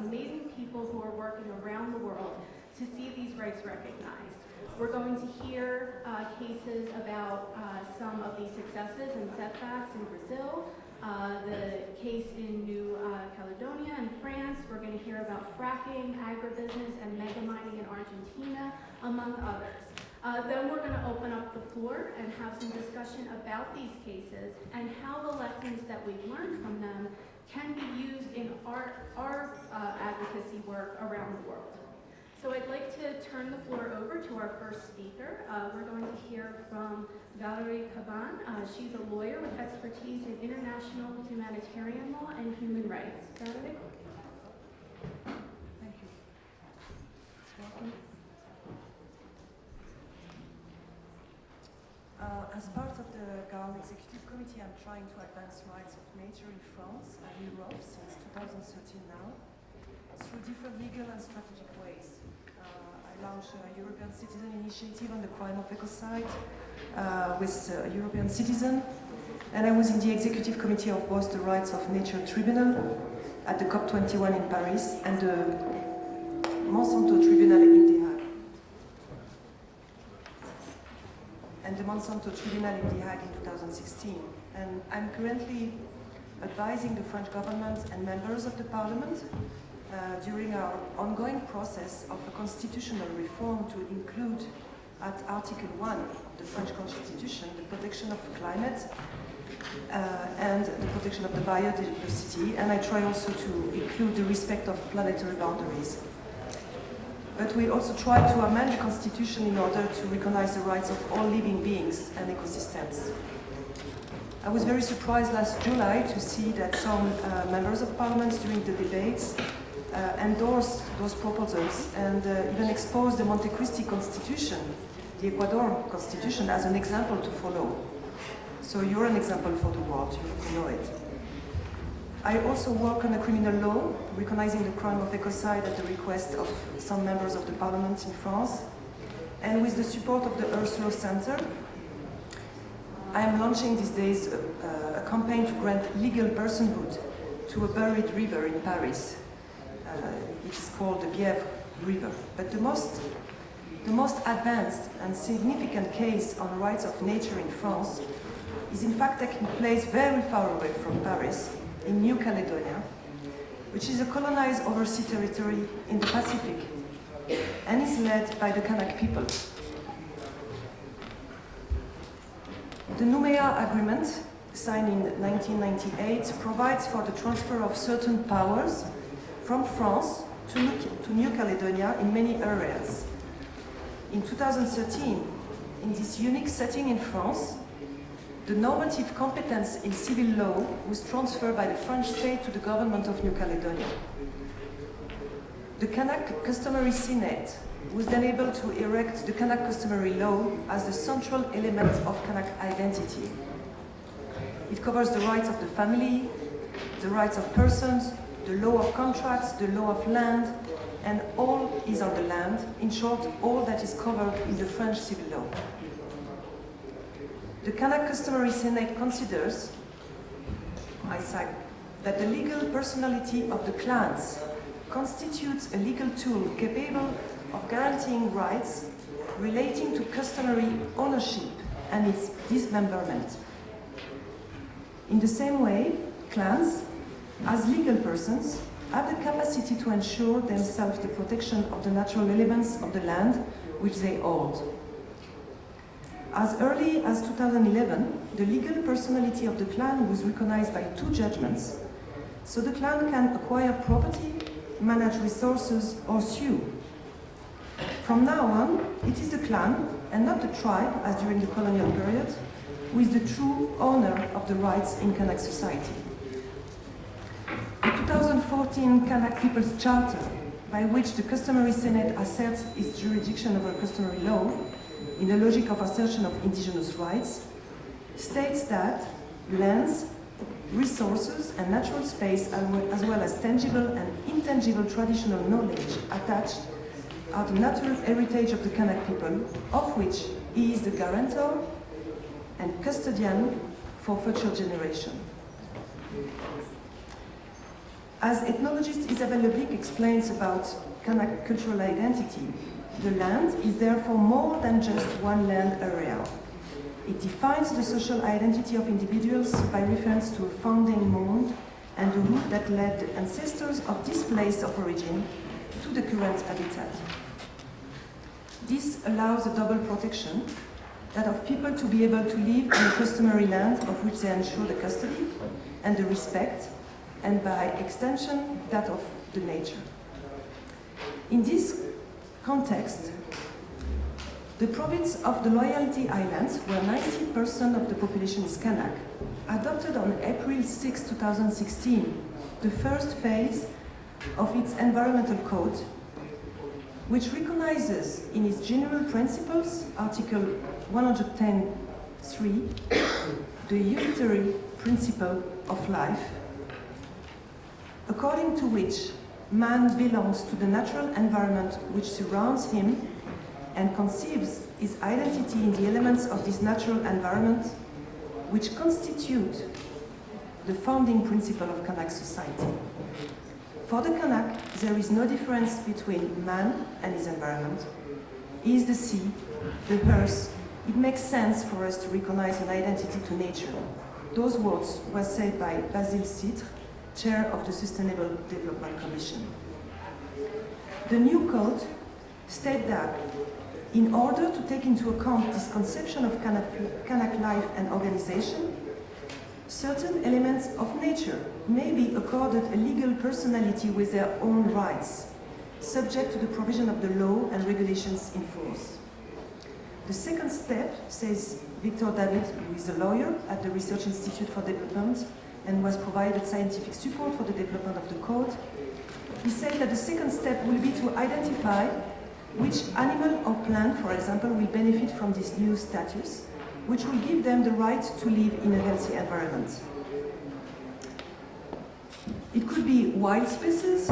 amazing people who are working around the world to see these rights recognized. We're going to hear cases about some of the successes and setbacks in Brazil, the case in New Caledonia in France. We're going to hear about fracking, agribusiness, and mega mining in Argentina, among others. Then we're going to open up the floor and have some discussion about these cases and how the lessons that we've learned from them can be used in our advocacy work around the world. So I'd like to turn the floor over to our first speaker. We're going to hear from Valerie Caban. She's a lawyer with expertise in international humanitarian law and human rights. Valerie? Thank you. Welcome. As part of the GARM Executive Committee, I'm trying to advance rights of nature in France and Europe since 2013 now, through different legal and strategic ways. I launched a European Citizen Initiative on the crime of ecocide with a European citizen, and I was in the Executive Committee of both the Rights of Nature Tribunal at the COP21 in Paris and the Monsanto Tribunal in The Hague. And the Monsanto Tribunal in The Hague in 2016. And I'm currently advising the French government and members of the parliament during our ongoing process of a constitutional reform to include at Article 1 of the French Constitution the protection of the climate and the protection of the biodiversity, and I try also to include the respect of planetary boundaries. But we also try to amend the Constitution in order to recognize the rights of all living beings and ecosystems. I was very surprised last July to see that some members of parliament during the debates endorsed those proposals and even exposed the Montecristi Constitution, the Ecuador Constitution, as an example to follow. So you're an example for the world, you know it. I also work on a criminal law, recognizing the crime of ecocide at the request of some members of the parliament in France. And with the support of the Earth Law Center, I am launching these days a campaign to grant legal personhood to a buried river in Paris, which is called the Bièvre River. But the most advanced and significant case on rights of nature in France is in fact taking place very far away from Paris, in New Caledonia, which is a colonized overseas territory in the Pacific and is led by the Kanak people. The Nouméa Agreement, signed in 1998, provides for the transfer of certain powers from France to New Caledonia in many areas. In 2013, in this unique setting in France, the normative competence in civil law was transferred by the French state to the government of New Caledonia. The Kanak Customary Senate was then able to erect the Kanak Customary Law as the central element of Kanak identity. It covers the rights of the family, the rights of persons, the law of contracts, the law of land, and all is on the land. In short, all that is covered in the French civil law. The Kanak Customary Senate considers, I cite, that the legal personality of the clans constitutes a legal tool capable of guaranteeing rights relating to customary ownership and its dismemberment. In the same way, clans, as legal persons, have the capacity to ensure themselves the protection of the natural elements of the land which they hold. As early as 2011, the legal personality of the clan was recognized by 2 judgments, so the clan can acquire property, manage resources, or sue. From now on, it is the clan, and not the tribe, as during the colonial period, who is the true owner of the rights in Kanak society. The 2014 Kanak People's Charter, by which the Customary Senate asserts its jurisdiction over customary law, in the logic of assertion of indigenous rights, states that lands, resources, and natural space, as well as tangible and intangible traditional knowledge attached, are the natural heritage of the Kanak people, of which he is the guarantor and custodian for future generations. As ethnologist Isabelle Leblic explains about Kanak cultural identity, the land is therefore more than just one land area. It defines the social identity of individuals by reference to a founding mound and the route that led the ancestors of this place of origin to the current habitat. This allows a double protection, that of people to be able to live in a customary land of which they ensure the custody and the respect, and by extension, that of the nature. In this context, the province of the Loyalty Islands, where 90% of the population is Kanak, adopted on April 6, 2016, the first phase of its environmental code, which recognizes in its general principles, Article 110.3, the unitary principle of life, according to which man belongs to the natural environment which surrounds him and conceives his identity in the elements of this natural environment, which constitute the founding principle of Kanak society. For the Kanak, there is no difference between man and his environment. He is the sea, the earth. It makes sense for us to recognize an identity to nature. Those words were said by Basile Citre, chair of the Sustainable Development Commission. The new code states that in order to take into account this conception of Kanak life and organization, certain elements of nature may be accorded a legal personality with their own rights, subject to the provision of the law and regulations in force. The second step, says Victor David, who is a lawyer at the Research Institute for Development and was provided scientific support for the development of the code, he said that the second step will be to identify which animal or plant, for example, will benefit from this new status, which will give them the right to live in a healthy environment. It could be wild species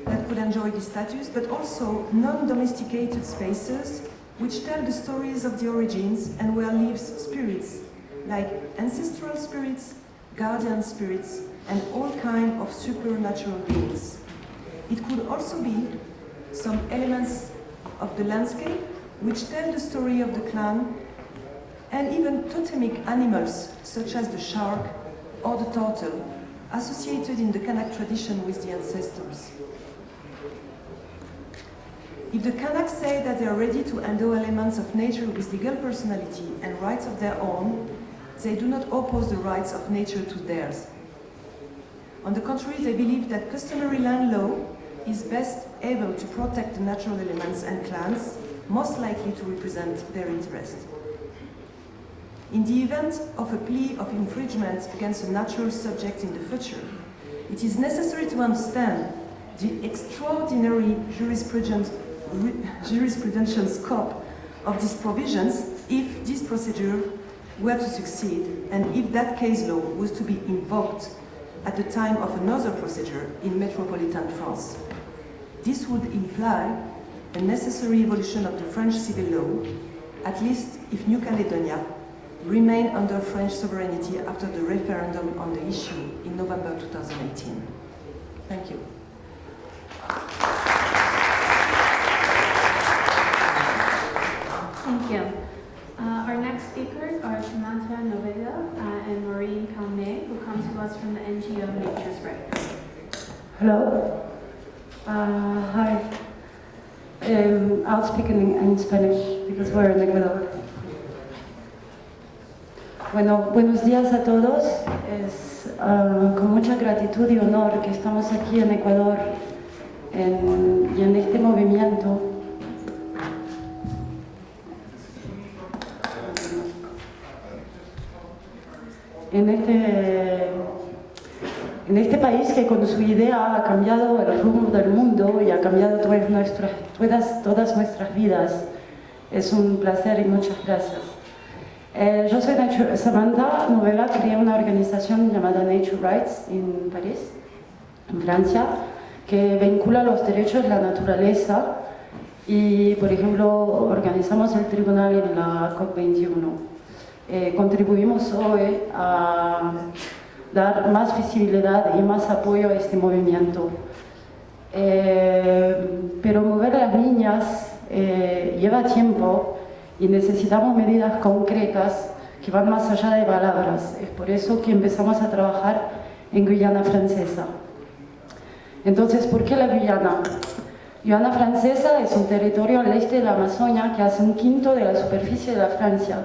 that could enjoy this status, but also non-domesticated spaces which tell the stories of the origins and where lives spirits, like ancestral spirits, guardian spirits, and all kinds of supernatural beings. It could also be some elements of the landscape which tell the story of the clan, and even totemic animals such as the shark or the turtle, associated in the Kanak tradition with the ancestors. If the Kanaks say that they are ready to endow elements of nature with legal personality and rights of their own, they do not oppose the rights of nature to theirs. On the contrary, they believe that customary land law is best able to protect the natural elements and clans most likely to represent their interest. In the event of a plea of infringement against a natural subject in the future, it is necessary to understand the extraordinary jurisprudential scope of these provisions if this procedure were to succeed and if that case law was to be invoked at the time of another procedure in metropolitan France. This would imply a necessary evolution of the French civil law, at least if New Caledonia remained under French sovereignty after the referendum on the issue in November 2018. Thank you. Thank you. Our next speakers are Samantha Novella and Maureen Calmet, who come to us from the NGO Nature's Rights. Hello. Hi. I'll speak in Spanish because we're in Ecuador. Bueno, buenos días a todos. Es con mucha gratitud y honor que estamos aquí en Ecuador y en este movimiento. En este país que con su idea ha cambiado el rumbo del mundo y ha cambiado todas nuestras vidas. Es un placer y muchas gracias. Yo soy Samantha Novella, creé una organización llamada Nature Rights en París, en Francia, que vincula los derechos de la naturaleza y, por ejemplo, organizamos el tribunal en la COP21. Contribuimos hoy a dar más visibilidad y más apoyo a este movimiento. Pero mover a las niñas lleva tiempo y necesitamos medidas concretas que van más allá de palabras. Es por eso que empezamos a trabajar en Guyana Francesa. Entonces, ¿por qué la Guyana? Guyana Francesa es un territorio al este de la Amazonia que hace 1/5 de la superficie de la Francia,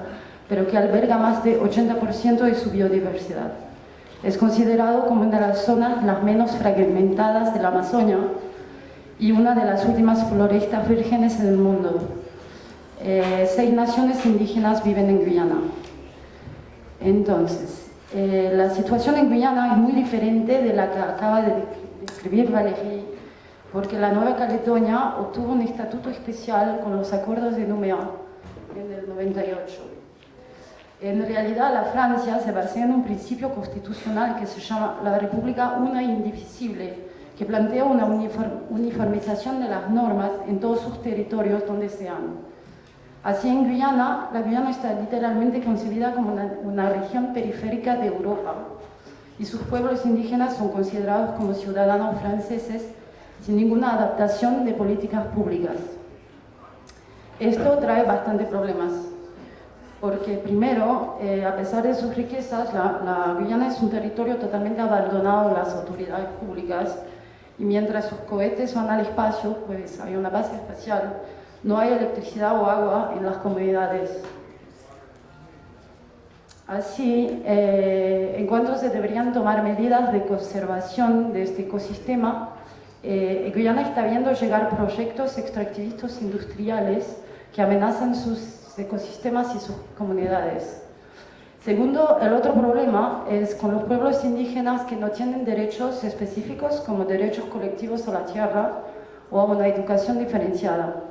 pero que alberga más de 80% de su biodiversidad. Es considerado como una de las zonas las menos fragmentadas de la Amazonia y una de las últimas florestas vírgenes en el mundo. 6 naciones indígenas viven en Guyana. Entonces, la situación en Guyana es muy diferente de la que acaba de describir Valérie, porque la Nueva Caledonia obtuvo un estatuto especial con los acuerdos de Nouméa en el 98. En realidad, la Francia se basa en un principio constitucional que se llama la República Una e Indivisible, que plantea una uniformización de las normas en todos sus territorios donde sean. Así en Guyana, la Guyana está literalmente concebida como una región periférica de Europa y sus pueblos indígenas son considerados como ciudadanos franceses sin ninguna adaptación de políticas públicas. Esto trae bastantes problemas, porque primero, a pesar de sus riquezas, la Guyana es un territorio totalmente abandonado a las autoridades públicas y mientras sus cohetes van al espacio, pues hay una base espacial, no hay electricidad o agua en las comunidades. Así, en cuanto se deberían tomar medidas de conservación de este ecosistema, Guyana está viendo llegar proyectos extractivistas industriales que amenazan sus ecosistemas y sus comunidades. Segundo, el otro problema es con los pueblos indígenas que no tienen derechos específicos como derechos colectivos a la tierra o a una educación diferenciada.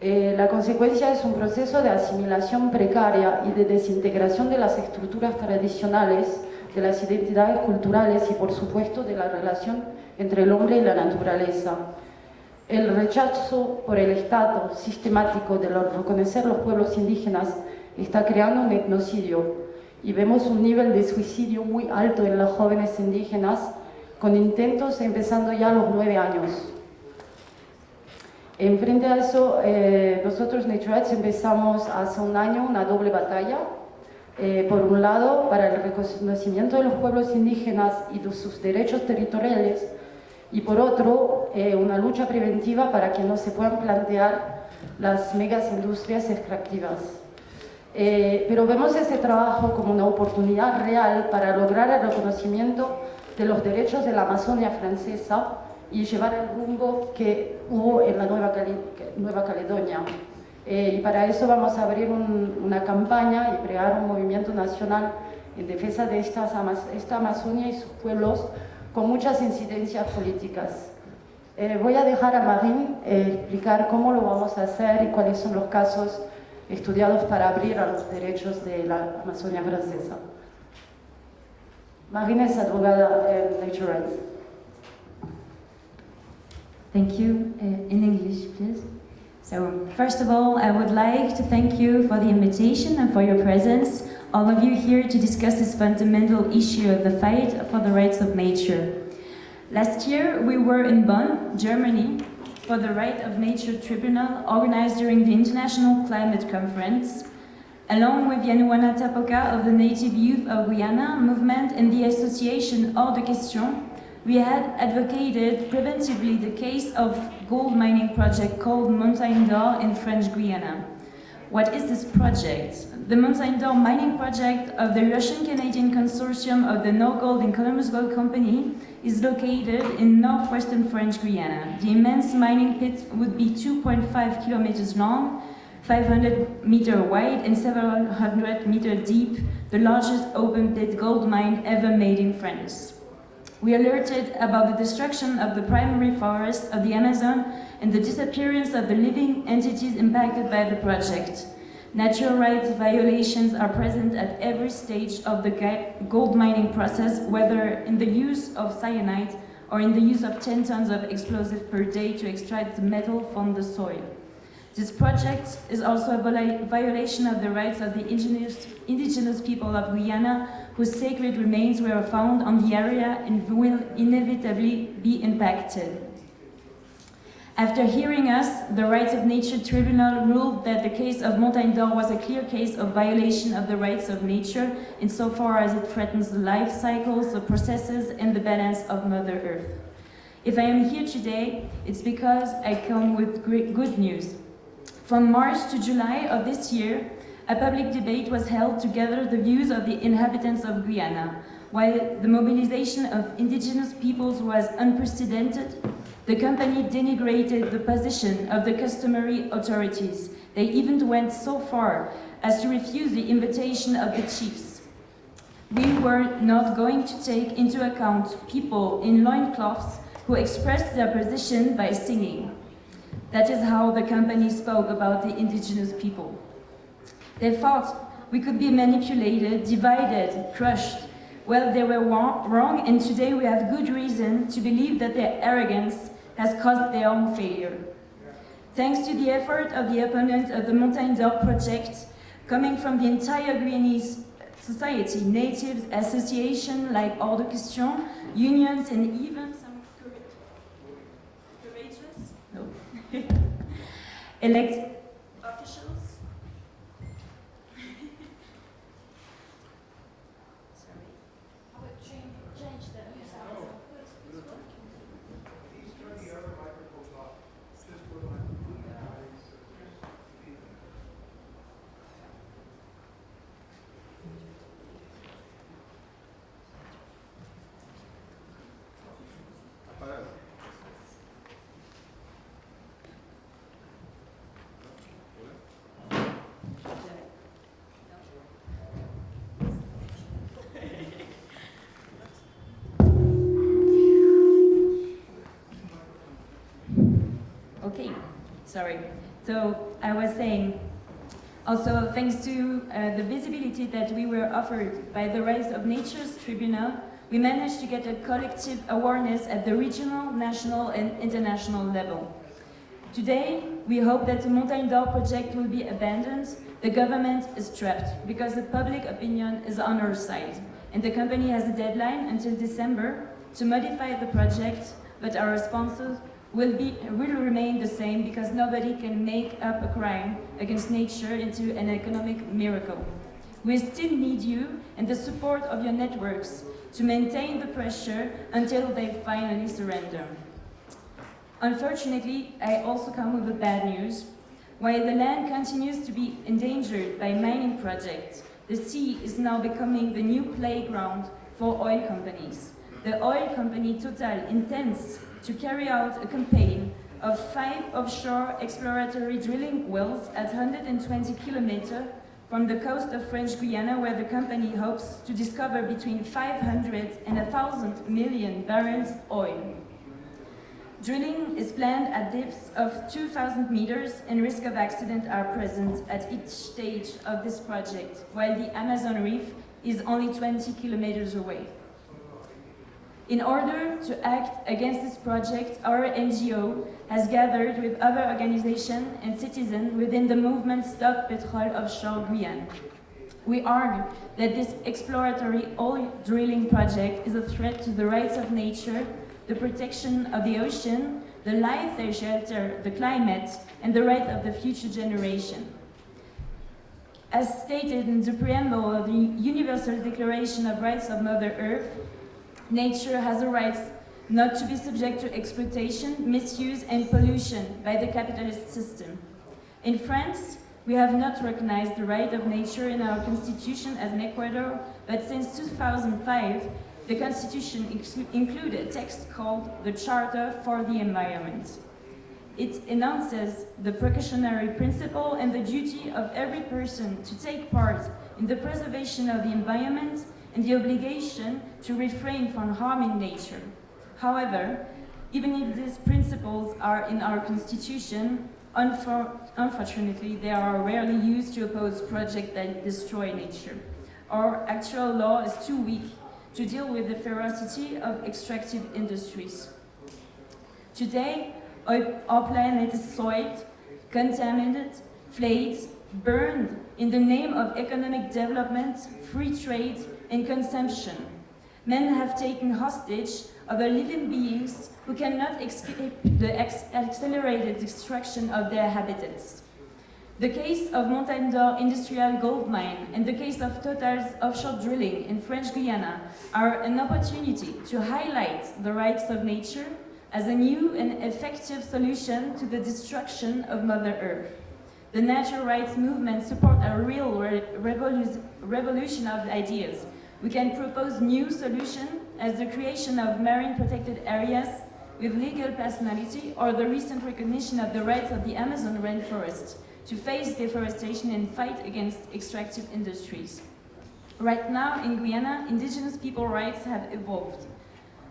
La consecuencia es un proceso de asimilación precaria y de desintegración de las estructuras tradicionales, de las identidades culturales y, por supuesto, de la relación entre el hombre y la naturaleza. El rechazo por el Estado sistemático de reconocer los pueblos indígenas está creando un etnocidio y vemos un nivel de suicidio muy alto en los jóvenes indígenas, con intentos empezando ya a los 9 años. En frente a eso, nosotros NatureEdge empezamos hace un año una doble batalla. Por un lado, para el reconocimiento de los pueblos indígenas y de sus derechos territoriales, y por otro, una lucha preventiva para que no se puedan plantear las megas industrias extractivas. Pero vemos ese trabajo como una oportunidad real para lograr el reconocimiento de los derechos de la Amazonia francesa y llevar el rumbo que hubo en la Nueva Caledonia. Y para eso vamos a abrir una campaña y crear un movimiento nacional en defensa de esta Amazonia y sus pueblos con muchas incidencias políticas. Voy a dejar a Marine explicar cómo lo vamos a hacer y cuáles son los casos estudiados para abrir a los derechos de la Amazonia francesa. Marine es abogada en NatureEdge. Thank you. In English, please. So, first of all, I would like to thank you for the invitation and for your presence, all of you here to discuss this fundamental issue of the fight for the rights of nature. Last year, we were in Bonn, Germany, for the Right of Nature Tribunal organized during the International Climate Conference, along with Yanuana Tapoka of the Native Youth of Guyana movement and the association Hors de Question. We had advocated preventively the case of gold mining project called Montagne d'Or in French Guiana. What is this project? The Montagne d'Or mining project of the Russian-Canadian consortium of the Norgold and Columbus Gold Company is located in northwestern French Guiana. The immense mining pit would be 2.5 kilometers long, 500 meters wide and several hundred meters deep, the largest open pit gold mine ever made in France. We alerted about the destruction of the primary forest of the Amazon and the disappearance of the living entities impacted by the project. Natural rights violations are present at every stage of the gold mining process, whether in the use of cyanide or in the use of 10 tons of explosive per day to extract the metal from the soil. This project is also a violation of the rights of the indigenous people of Guyana, whose sacred remains were found on the area and will inevitably be impacted. After hearing us, the Rights of Nature Tribunal ruled that the case of Montagne d'Or was a clear case of violation of the rights of nature insofar as it threatens the life cycles, the processes, and the balance of Mother Earth. If I am here today, it's because I come with great good news. From March to July of this year, a public debate was held to gather the views of the inhabitants of Guyana. While the mobilization of indigenous peoples was unprecedented, the company denigrated the position of the customary authorities. They even went so far as to refuse the invitation of the chiefs. We were not going to take into account people in loincloths who expressed their position by singing. That is how the company spoke about the indigenous people. They thought we could be manipulated, divided, crushed. Well, they were wrong, and today we have good reason to believe that their arrogance has caused their own failure. Thanks to the effort of the opponent of the Montagne d'Or project, coming from the entire Guyanese society, natives, associations like Hors de Question, unions, and even some courageous elected officials. Sorry. I would change the sound. Okay, sorry. So I was saying, also thanks to the visibility that we were offered by the Rights of Nature's Tribunal, we managed to get a collective awareness at the regional, national, and international level. Today, we hope that the Montagne d'Or project will be abandoned. The government is trapped because the public opinion is on our side, and the company has a deadline until December to modify the project, but our responses will remain the same because nobody can make up a crime against nature into an economic miracle. We still need you and the support of your networks to maintain the pressure until they finally surrender. Unfortunately, I also come with the bad news. While the land continues to be endangered by mining projects, the sea is now becoming the new playground for oil companies. The oil company Total intends to carry out a campaign of 5 offshore exploratory drilling wells at 120 kilometers from the coast of French Guiana, where the company hopes to discover between 500 and 1,000 million barrels oil. Drilling is planned at depths of 2,000 meters, and risk of accident are present at each stage of this project, while the Amazon reef is only 20 kilometers away. In order to act against this project, our NGO has gathered with other organizations and citizens within the movement Stop Petrol Offshore Guyane. We argue that this exploratory oil drilling project is a threat to the rights of nature, the protection of the ocean, the life they shelter, the climate, and the right of the future generation. As stated in the preamble of the Universal Declaration of Rights of Mother Earth, nature has a right not to be subject to exploitation, misuse, and pollution by the capitalist system. In France, we have not recognized the right of nature in our constitution as an Ecuador, but since 2005, the constitution included a text called the Charter for the Environment. It announces the precautionary principle and the duty of every person to take part in the preservation of the environment and the obligation to refrain from harming nature. However, even if these principles are in our constitution, unfortunately, they are rarely used to oppose projects that destroy nature. Our actual law is too weak to deal with the ferocity of extractive industries. Today, our planet is soiled contaminated, flayed, burned in the name of economic development, free trade, and consumption. Men have taken hostage other living beings who cannot escape the accelerated destruction of their habitats. The case of Montagne d'Or industrial gold mine and the case of Total's offshore drilling in French Guiana are an opportunity to highlight the rights of nature as a new and effective solution to the destruction of Mother Earth. The natural rights movement supports a real revolution of ideas. We can propose new solutions as the creation of marine protected areas with legal personality or the recent recognition of the rights of the Amazon rainforest to face deforestation and fight against extractive industries. Right now in Guyana, indigenous people rights have evolved.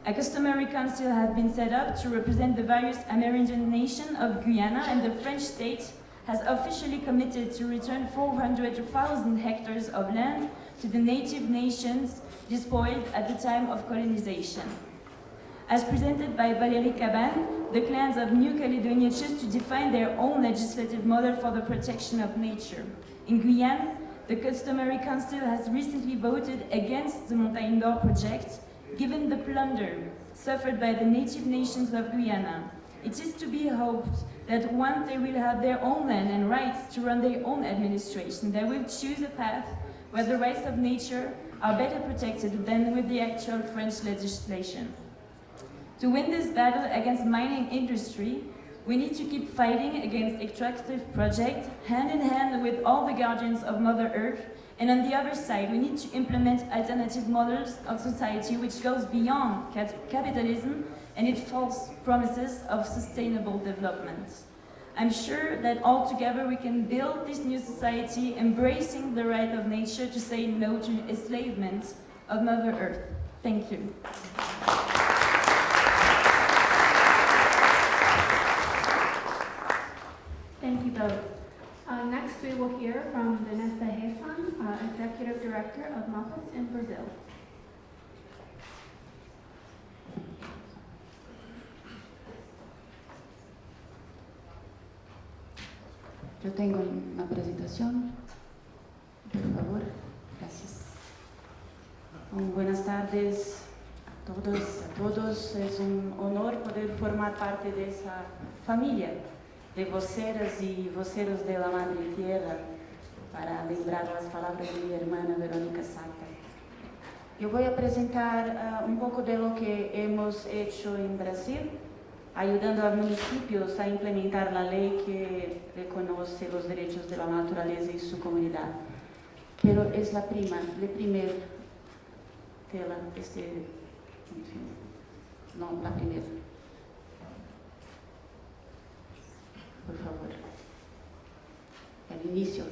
A customary council has been set up to represent the various Amerindian nations of Guyana, and the French state has officially committed to return 400,000 hectares of land to the native nations despoiled at the time of colonization. As presented by Valérie Caban, the clans of New Caledonia choose to define their own legislative model for the protection of nature. In Guyana, the Customary Council has recently voted against the Montagne d'Or project, given the plunder suffered by the native nations of Guyana. It is to be hoped that once they will have their own land and rights to run their own administration, they will choose a path where the rights of nature are better protected than with the actual French legislation. To win this battle against mining industry, we need to keep fighting against extractive projects, hand in hand with all the guardians of Mother Earth, and on the other side, we need to implement alternative models of society which goes beyond capitalism and its false promises of sustainable development. I'm sure that all together we can build this new society embracing the right of nature to say no to enslavement of Mother Earth. Thank you. Thank you both. Next, we will hear from Vanessa Hassan, Executive Director of MAPAS in Brazil. Yo tengo una presentación, por favor. Gracias. Buenas tardes a todos. Es un honor poder formar parte de esa familia de voceras y voceros de la Madre Tierra para lembrar las palabras de mi hermana Verónica Saca. Yo voy a presentar un poco de lo que hemos hecho en Brasil, ayudando a municipios a implementar la ley que reconoce los derechos de la naturaleza y su comunidad. Pero es la primera tela, no, la primera. Por favor. El inicio. Sí.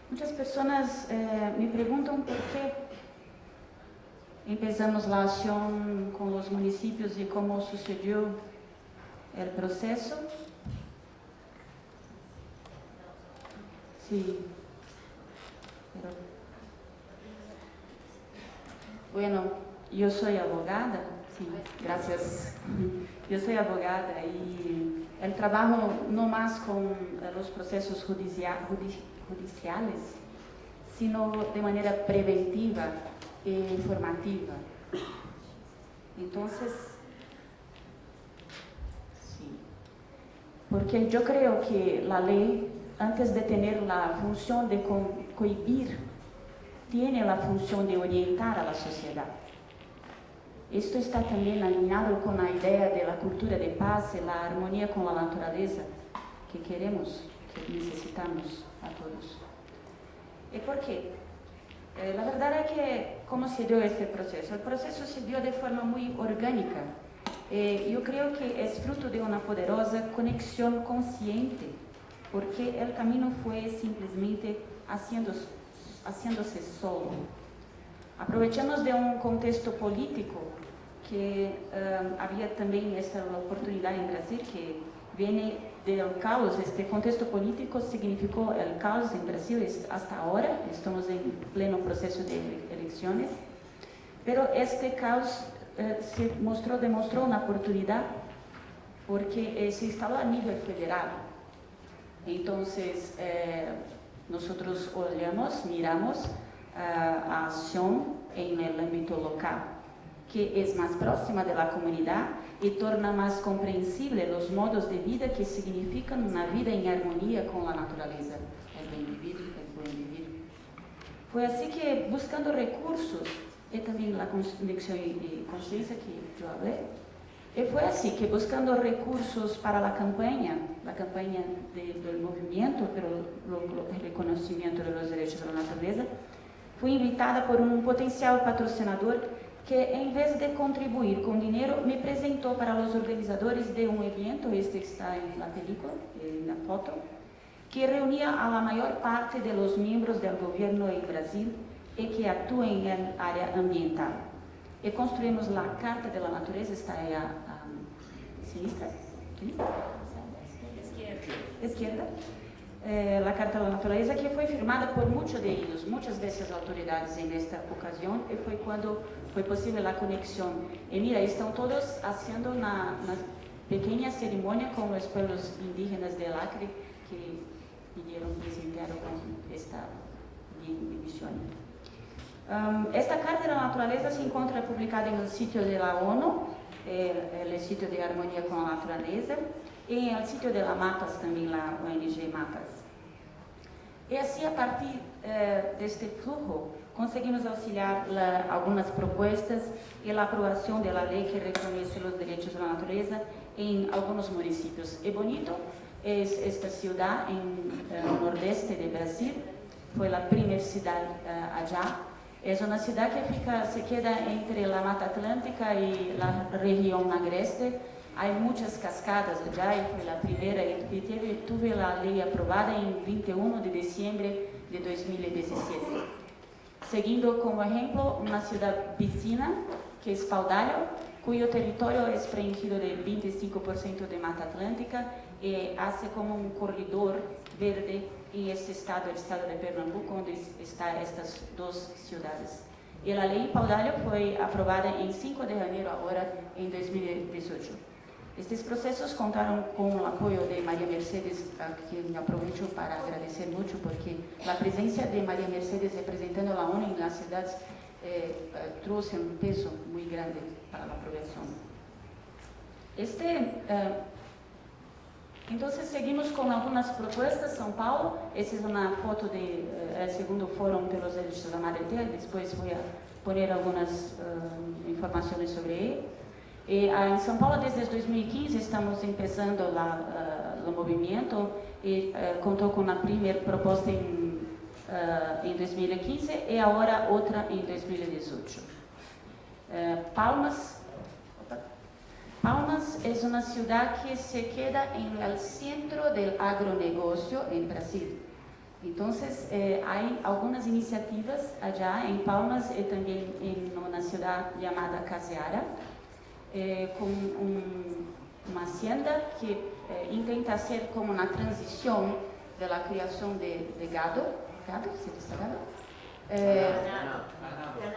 Muchas personas me preguntan por qué empezamos la acción con los municipios y cómo sucedió el proceso. Sí. Pero, bueno, yo soy abogada. Sí, gracias. Yo soy abogada y el trabajo no más con los procesos judiciales, sino de manera preventiva e informativa. Entonces, sí, porque yo creo que la ley, antes de tener la función de cohibir, tiene la función de orientar a la sociedad. Esto está también alineado con la idea de la cultura de paz y la armonía con la naturaleza que queremos, que necesitamos a todos. ¿Y por qué? La verdad es que, ¿cómo se dio este proceso? El proceso se dio de forma muy orgánica. Yo creo que es fruto de una poderosa conexión consciente, porque el camino fue simplemente haciéndose solo. Aprovechamos de un contexto político que había también esta oportunidad en Brasil que viene del caos. Este contexto político significó el caos en Brasil hasta ahora. Estamos en pleno proceso de elecciones, pero este caos demostró una oportunidad porque se instaló a nivel federal. Entonces, nosotros miramos a acción en el ámbito local, que es más próxima de la comunidad y torna más comprensible los modos de vida que significan una vida en armonía con la naturaleza, el buen vivir, el buen vivir. Fue así que, buscando recursos, y también la conexión y conciencia que yo hablé, fue así que, buscando recursos para la campaña del movimiento, pero el reconocimiento de los derechos de la naturaleza, fui invitada por un potencial patrocinador que, en vez de contribuir con dinero, me presentó para los organizadores de un evento, este que está en la película, en la foto, que reunía a la mayor parte de los miembros del gobierno en Brasil y que actúan en el área ambiental. Y construimos la Carta de la Naturaleza, está ahí a sinistra, izquierda. La Carta de la Naturaleza, que fue firmada por muchos de ellos, muchas de esas autoridades en esta ocasión, y fue cuando fue posible la conexión. Y mira, están todos haciendo una pequeña ceremonia con los pueblos indígenas del Acre que pidieron presentar con esta bendición. Esta Carta de la Naturaleza se encuentra publicada en el sitio de la ONU, el sitio de Armonía con la Naturaleza, y en el sitio de la MAPAS también, la ONG MAPAS. Y así, a partir de este flujo, conseguimos auxiliar algunas propuestas y la aprobación de la ley que reconoce los derechos de la naturaleza en algunos municipios. Y Bonito es esta ciudad en el nordeste de Brasil, fue la primera ciudad allá. Es una ciudad que se queda entre la Mata Atlántica y la región agreste. Hay muchas cascadas allá y fue la primera y tuve la ley aprobada en 21 de diciembre de 2017. Seguindo como ejemplo una ciudad vecina que es Paudalho, cuyo territorio es prendido de 25% de Mata Atlántica y hace como un corredor verde en este estado, el estado de Pernambuco, donde están estas dos ciudades. Y la ley Paudalho fue aprobada en 5 de enero ahora en 2018. Estos procesos contaron con el apoyo de María Mercedes, a quien aprovecho para agradecer mucho, porque la presencia de María Mercedes representando a la ONU en las ciudades trajo un peso muy grande para la aprobación. Entonces seguimos con algunas propuestas. São Paulo, esta es una foto del segundo Foro de los Derechos de la Madre Tierra, después voy a poner algunas informaciones sobre él. En São Paulo, desde 2015, estamos empezando el movimiento y contó con la primera propuesta en 2015 y ahora otra en 2018. Palmas es una ciudad que se queda en el centro del agronegocio en Brasil. Entonces, hay algunas iniciativas allá en Palmas y también en una ciudad llamada Caseara, con una hacienda que intenta hacer como una transición de la creación de gado,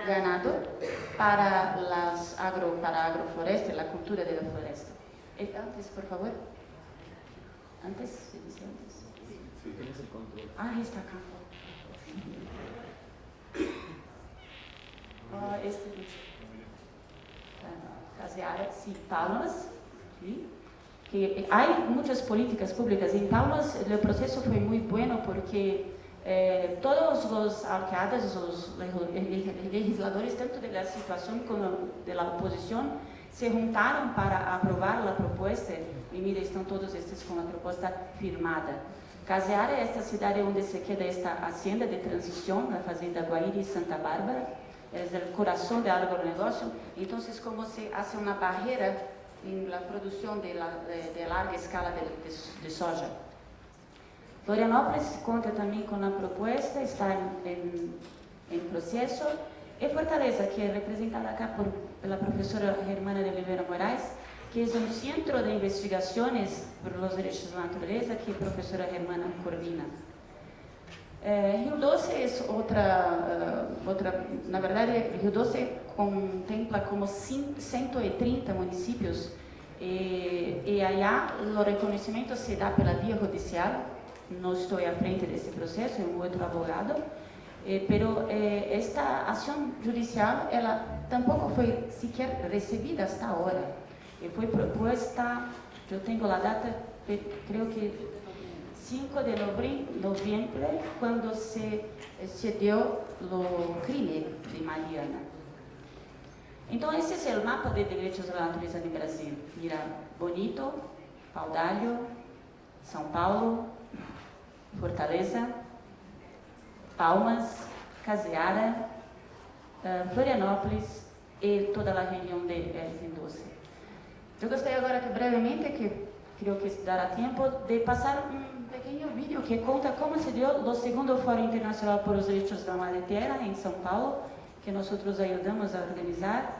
ganado para agrofloresta, la cultura de la floresta. Antes, por favor. Antes, se dice antes. Sí, tienes el control. Está acá. Caseara, sí, Palmas, ¿sí? Que hay muchas políticas públicas. En Palmas el proceso fue muy bueno porque todos los alcaldes, los legisladores, tanto de la situación como de la oposición, se juntaron para aprobar la propuesta. Y mira, están todos estos con la propuesta firmada. Caseara es esta ciudad donde se queda esta hacienda de transición, la Fazenda Guaíra y Santa Bárbara. Es el corazón del agronegocio. Entonces, como se hace una barrera en la producción de larga escala de soja. Florianópolis cuenta también con la propuesta, está en proceso. Y Fortaleza, que es representada acá por la profesora Germana de Oliveira Moraes, que es un centro de investigaciones por los derechos de la naturaleza que la profesora Germana coordina. Rio Doce es otra, na verdade, Rio Doce contempla como 130 municipios E allá o reconhecimento se dá pela via judicial. Não estou à frente desse processo, é um outro advogado. Pero esta ação judicial, ela tampouco foi sequer recebida hasta agora. E foi proposta, eu tenho a data, creio que 5 de novembro, quando se deu o crime de Mariana. Então, esse é o mapa de direitos da natureza no Brasil. Mira, Bonito, Paudalho, São Paulo, Fortaleza, Palmas, Caseara, Florianópolis e toda a região de R12. Eu gostaria agora que brevemente, que creio que dará tempo, de passar um pequeno vídeo que conta como se deu o segundo Fórum Internacional por os Direitos da Madre Terra em São Paulo, que nós ajudamos a organizar,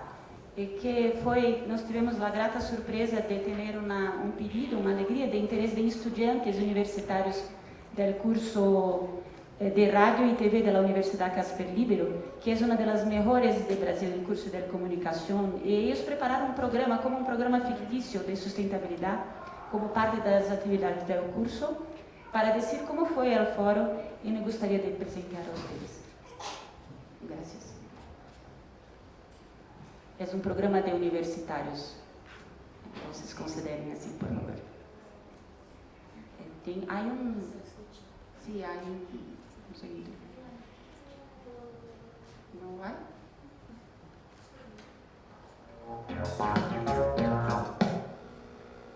e que nós tivemos a grata surpresa de ter um pedido, uma alegria de interesse de estudantes universitários do curso de Rádio e TV da Universidade Casper Libero, que é uma das melhores do Brasil em curso de comunicação, e eles prepararam um programa como um programa fictício de sustentabilidade, como parte das atividades do curso, para dizer como foi o fórum, e me gostaria de apresentar a vocês. Graças. É um programa de universitários. Vocês considerem assim, por favor. Há um... Sim, há um segundo. Não vai?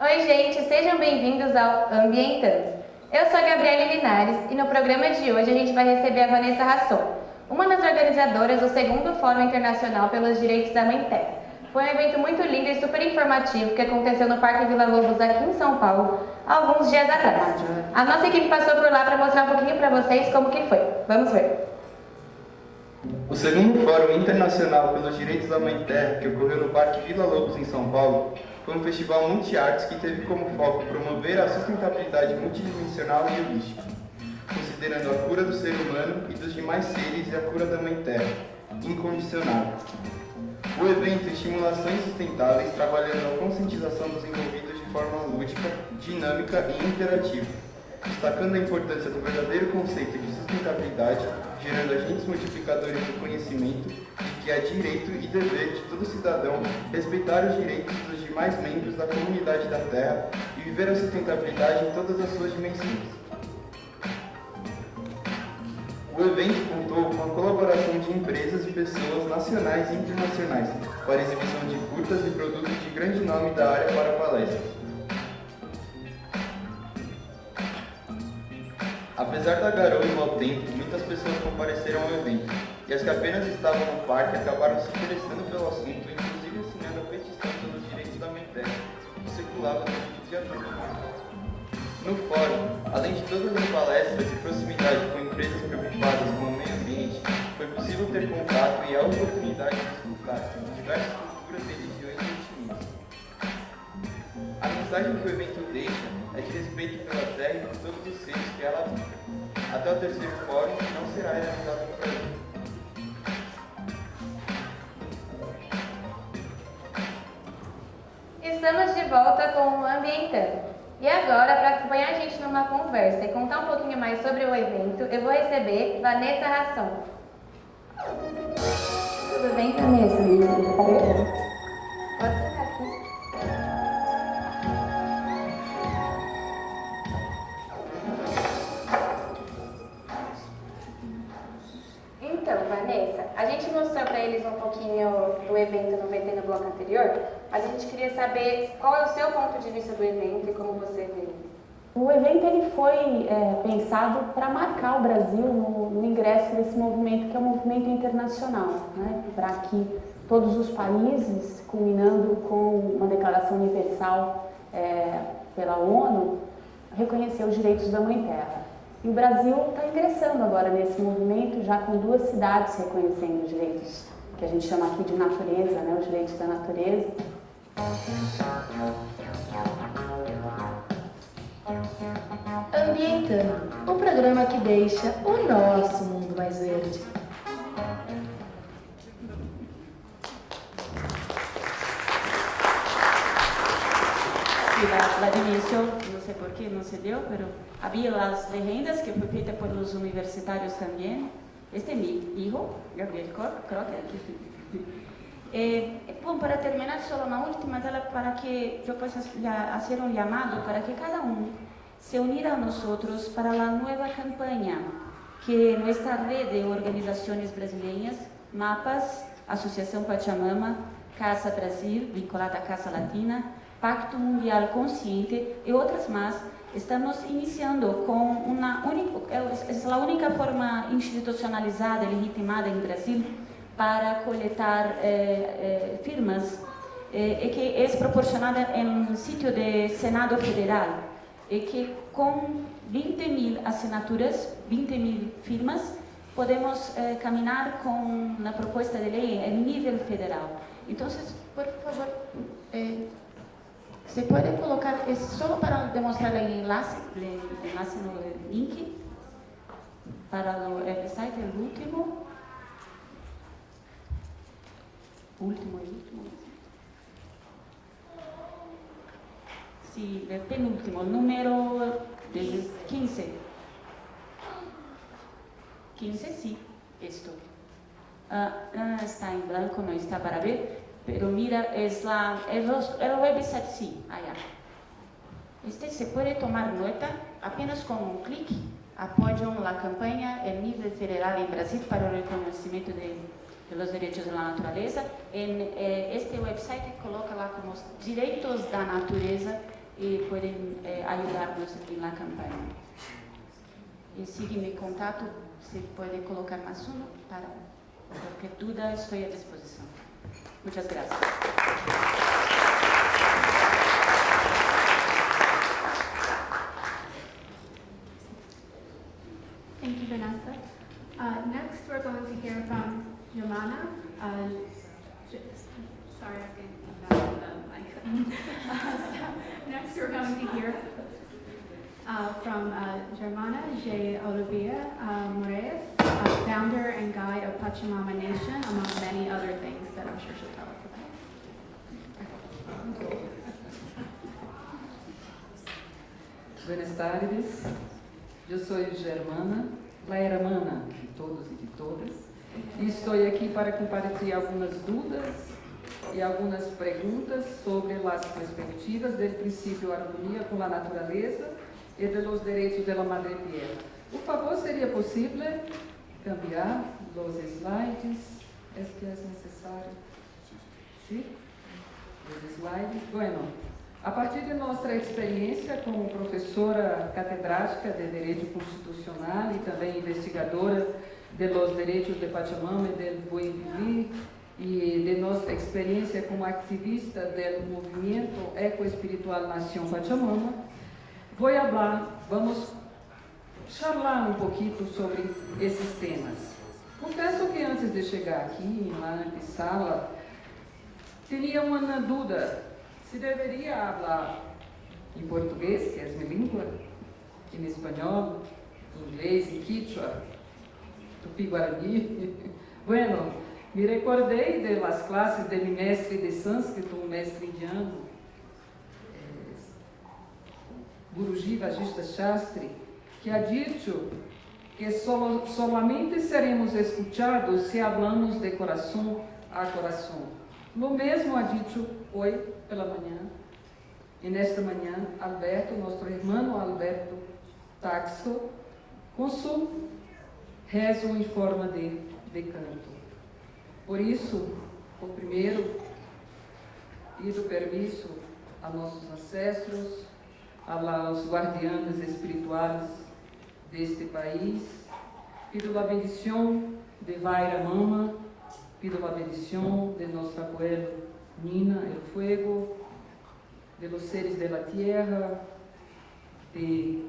Oi, gente, sejam bem-vindos ao Ambientando. Eu sou a Gabriele Linares e no programa de hoje a gente vai receber a Vanessa Rasson, uma das organizadoras do segundo Fórum Internacional pelos Direitos da Mãe Terra. Foi um evento muito lindo e super informativo que aconteceu no Parque Vila Lobos aqui em São Paulo há alguns dias atrás. A nossa equipe passou por lá para mostrar um pouquinho para vocês como que foi. Vamos ver. O segundo Fórum Internacional pelos Direitos da Mãe Terra, que ocorreu no Parque Vila Lobos em São Paulo, foi um festival multiartes que teve como foco promover a sustentabilidade multidimensional e holística, considerando a cura do ser humano e dos demais seres e a cura da Mãe Terra, incondicional. O evento estimula ações sustentáveis, trabalhando a conscientização dos envolvidos de forma lúdica, dinâmica e interativa, destacando a importância do verdadeiro conceito de sustentabilidade, gerando agentes multiplicadores do conhecimento de que é direito e dever de todo cidadão respeitar os direitos dos demais membros da comunidade da Terra e viver a sustentabilidade em todas as suas dimensões. O evento contou com a colaboração de empresas e pessoas nacionais e internacionais para a exibição de curtas e produtos de grande nome da área para palestras. Apesar da garoa e mau tempo, muitas pessoas compareceram ao evento, e as que apenas estavam no parque acabaram se interessando pelo assunto, inclusive assinando a petição pelos direitos da Mãe Terra, que circulava no vídeo de ajuda. No fórum, além de todas as palestras e proximidade com empresas preocupadas com o meio ambiente, foi possível ter contato e a oportunidade de escutar diversas culturas, religiões e etnias. A mensagem que o evento deixa é de respeito pela terra e por todos os seres que ela vive. Até o terceiro fórum não será realizado no Brasil. Estamos de volta com o Ambientando. E agora, para acompanhar a gente numa conversa e contar um pouquinho mais sobre o evento, eu vou receber Vanessa Rasson. Tudo bem, Vanessa? Pode sentar aqui. Então, Vanessa, a gente mostrou para eles um pouquinho do evento no VT no bloco anterior, mas a gente queria saber qual é o seu ponto de vista do evento e como você vê. O evento ele foi pensado para marcar o Brasil no ingresso desse movimento, que é um movimento internacional, né? Para que todos os países, culminando com uma declaração universal pela ONU, reconhecer os direitos da Mãe Terra. E o Brasil está ingressando agora nesse movimento, já com 2 cidades reconhecendo os direitos, que a gente chama aqui de natureza, né? Os direitos da natureza. Ambientando, um programa que deixa o nosso mundo mais verde. Sí, la dimisión, no sé por qué no se dio, pero había las leyendas que fue feita por los universitarios también. Este es mi hijo, Gabriel Cor, creo que aquí. Bom, para terminar, solo una última tela para que yo pueda hacer un llamado para que cada uno se uniera a nosotros para la nueva campaña que nuestra red de organizaciones brasileñas, MAPAS, Asociación Pachamama, Casa Brasil, vinculada a Casa Latina, Pacto Mundial Consciente y otras más, estamos iniciando con una única, es la única forma institucionalizada y legitimada en Brasil para coletar firmas que es proporcionada en un sitio de Senado Federal y que con 20.000 asignaturas, 20.000 firmas, podemos caminar con una propuesta de ley en nivel federal. Entonces, por favor, ¿se puede colocar, es solo para demostrar el enlace en el link para el website, el último. Sí, el penúltimo, número 15. 15, sí, esto. Está en blanco, no está para ver, pero mira, es el website, sí, allá. Se puede tomar nota, apenas con un clic, apoyan la campaña en nivel federal en Brasil para el reconocimiento de los derechos de la naturaleza. En este website coloca lá como direitos da natureza y pueden ayudarnos en la campaña. Y sigue mi contacto, se puede colocar más uno para cualquier duda, estoy a disposición. Muchas gracias. Thank you, Vanessa. Next, we're going to hear from Germana. Sorry, I was getting back on the mic. Next, we're going to hear from Germana J. Olivia Moraes, founder and guide of Pachamama Nation, among many other things that I'm sure she'll tell us about. Buenas tardes, eu sou Germana, la hermana de todos e de todas, e estou aqui para compartilhar algumas dúvidas e algumas perguntas sobre as perspectivas do princípio harmonia com a natureza e dos direitos da madre tierra. Por favor, seria possível cambiar os slides? É que é necessário? Sim? Os slides? Bueno, a partir de nossa experiência como professora catedrática de Direito Constitucional e também investigadora de los direitos de Pachamama e del buen vivir, e de nossa experiência como ativista do movimento ecoespiritual Nação Pachamama, vamos charlar um pouquinho sobre esses temas. Confesso que antes de chegar aqui, na sala, tinha uma dúvida se deveria falar em português, que é minha língua, em espanhol, inglês, em quichua, tupi-guarani. Bueno, me recordei de las classes de mi mestre de sânscrito, um mestre indiano, Guruji Vajista Shastri, que ha dicho que solamente seremos escuchados se hablamos de coração a coração. Lo mesmo ha dicho hoje pela manhã, e nesta manhã, Alberto, nosso irmão Alberto Taxo, com seu rezo em forma de canto. Por isso, o primeiro, pido permisso a nossos ancestros, aos guardianes espirituais deste país, pido a bendição de Vaira Mama, pido a bendição de nosso abuelo Nina, el fuego, de los seres de la tierra, de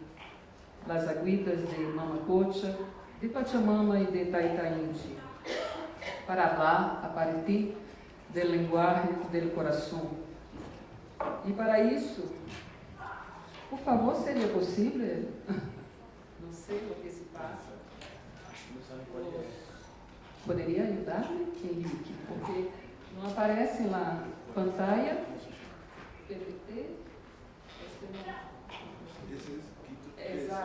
las agüitas de Mamacocha, de Pachamama e de Taitaínti, para falar a partir do linguagem do coração. E para isso, por favor, seria possível? Não sei o que se passa. Poderia ajudar-me, Henrique? Porque não aparece lá pantalla. PPT. Exato. Ahí está.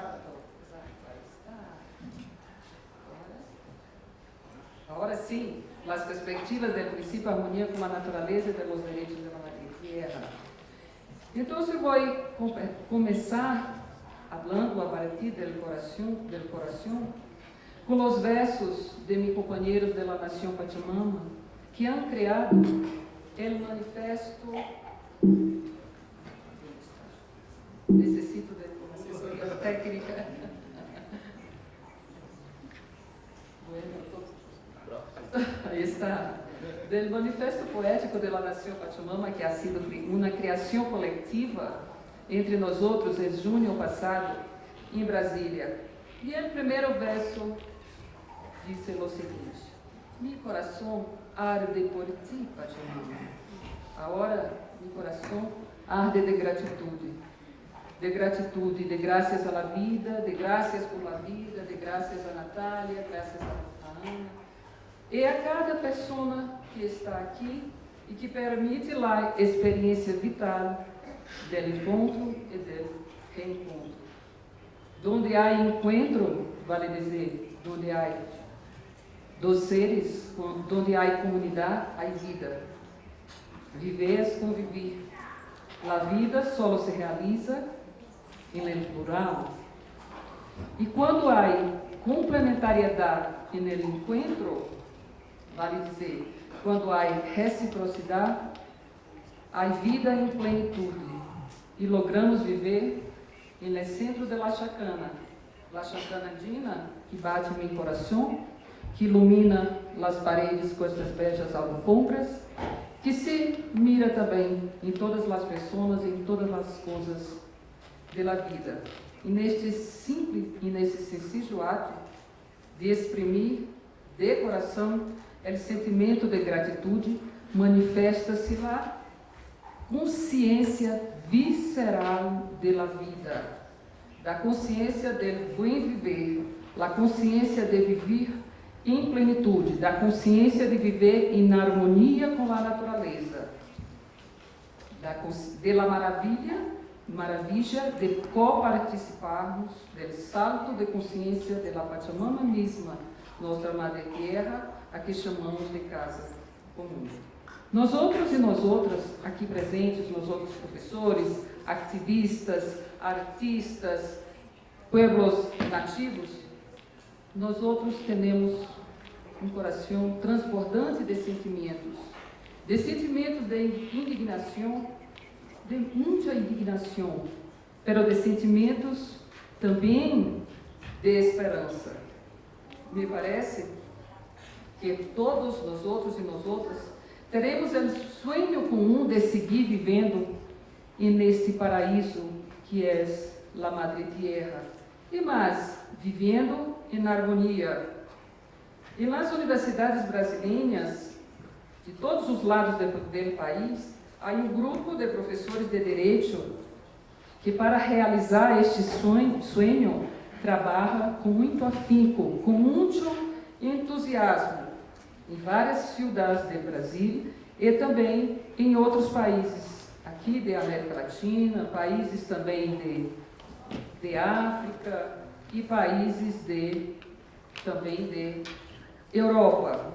Ahora sí, las perspectivas del principio de armonía con la naturaleza y de los derechos de la madre tierra. Entonces voy a comenzar hablando a partir del corazón, con los versos de mis compañeros de la Nación Pachamama, que han creado el manifiesto. Necesito de asesoría técnica. Ahí está. Del Manifesto Poético de la Nación Pachamama, que ha sido uma criação coletiva entre nós outros em junho passado, em Brasília. E o primeiro verso diz o seguinte: Mi coração arde por ti, Pachamama. Agora, mi coração arde de gratitude. De graças à vida, de graças por la vida, de graças a Natália, graças a Ana. E a cada pessoa que está aqui e que permite a experiência vital do encontro e do reencontro. Donde há encontro, vale dizer, donde há dos seres, donde há comunidade, há vida. Viver é conviver. A vida só se realiza em plural. E quando há complementariedade no encontro, vale dizer, quando há reciprocidade, há vida em plenitude e logramos viver no centro da chacana andina, que bate em meu coração, que ilumina as paredes com estas belas alfombras, que se mira também em todas as pessoas e em todas as coisas da vida. E neste simples e nesse sencillo ato de exprimir de coração o sentimento de gratitude, manifesta-se lá consciência visceral da vida, da consciência do bem viver, a consciência de viver em plenitude, da consciência de viver em harmonia com a natureza, da maravilha de coparticiparmos do salto de consciência da Pachamama mesma, nossa Madre Terra, a que chamamos de casa comum. Nós outros e nós outras, aqui presentes, nós outros professores, ativistas, artistas, pueblos nativos, nós outros temos um coração transbordante de sentimentos de indignação, de muita indignação, pero de sentimentos também de esperança. Me parece que todos nós outros e nós outras teremos o sonho comum de seguir vivendo nesse paraíso que é a Madre Tierra, e mais, vivendo em harmonia. E nas universidades brasileiras, de todos os lados do país, há um grupo de professores de Direito que, para realizar este sonho trabalha com muito afinco, com muito entusiasmo, em várias cidades do Brasil e também em outros países, aqui da América Latina, países também de África e países também de Europa.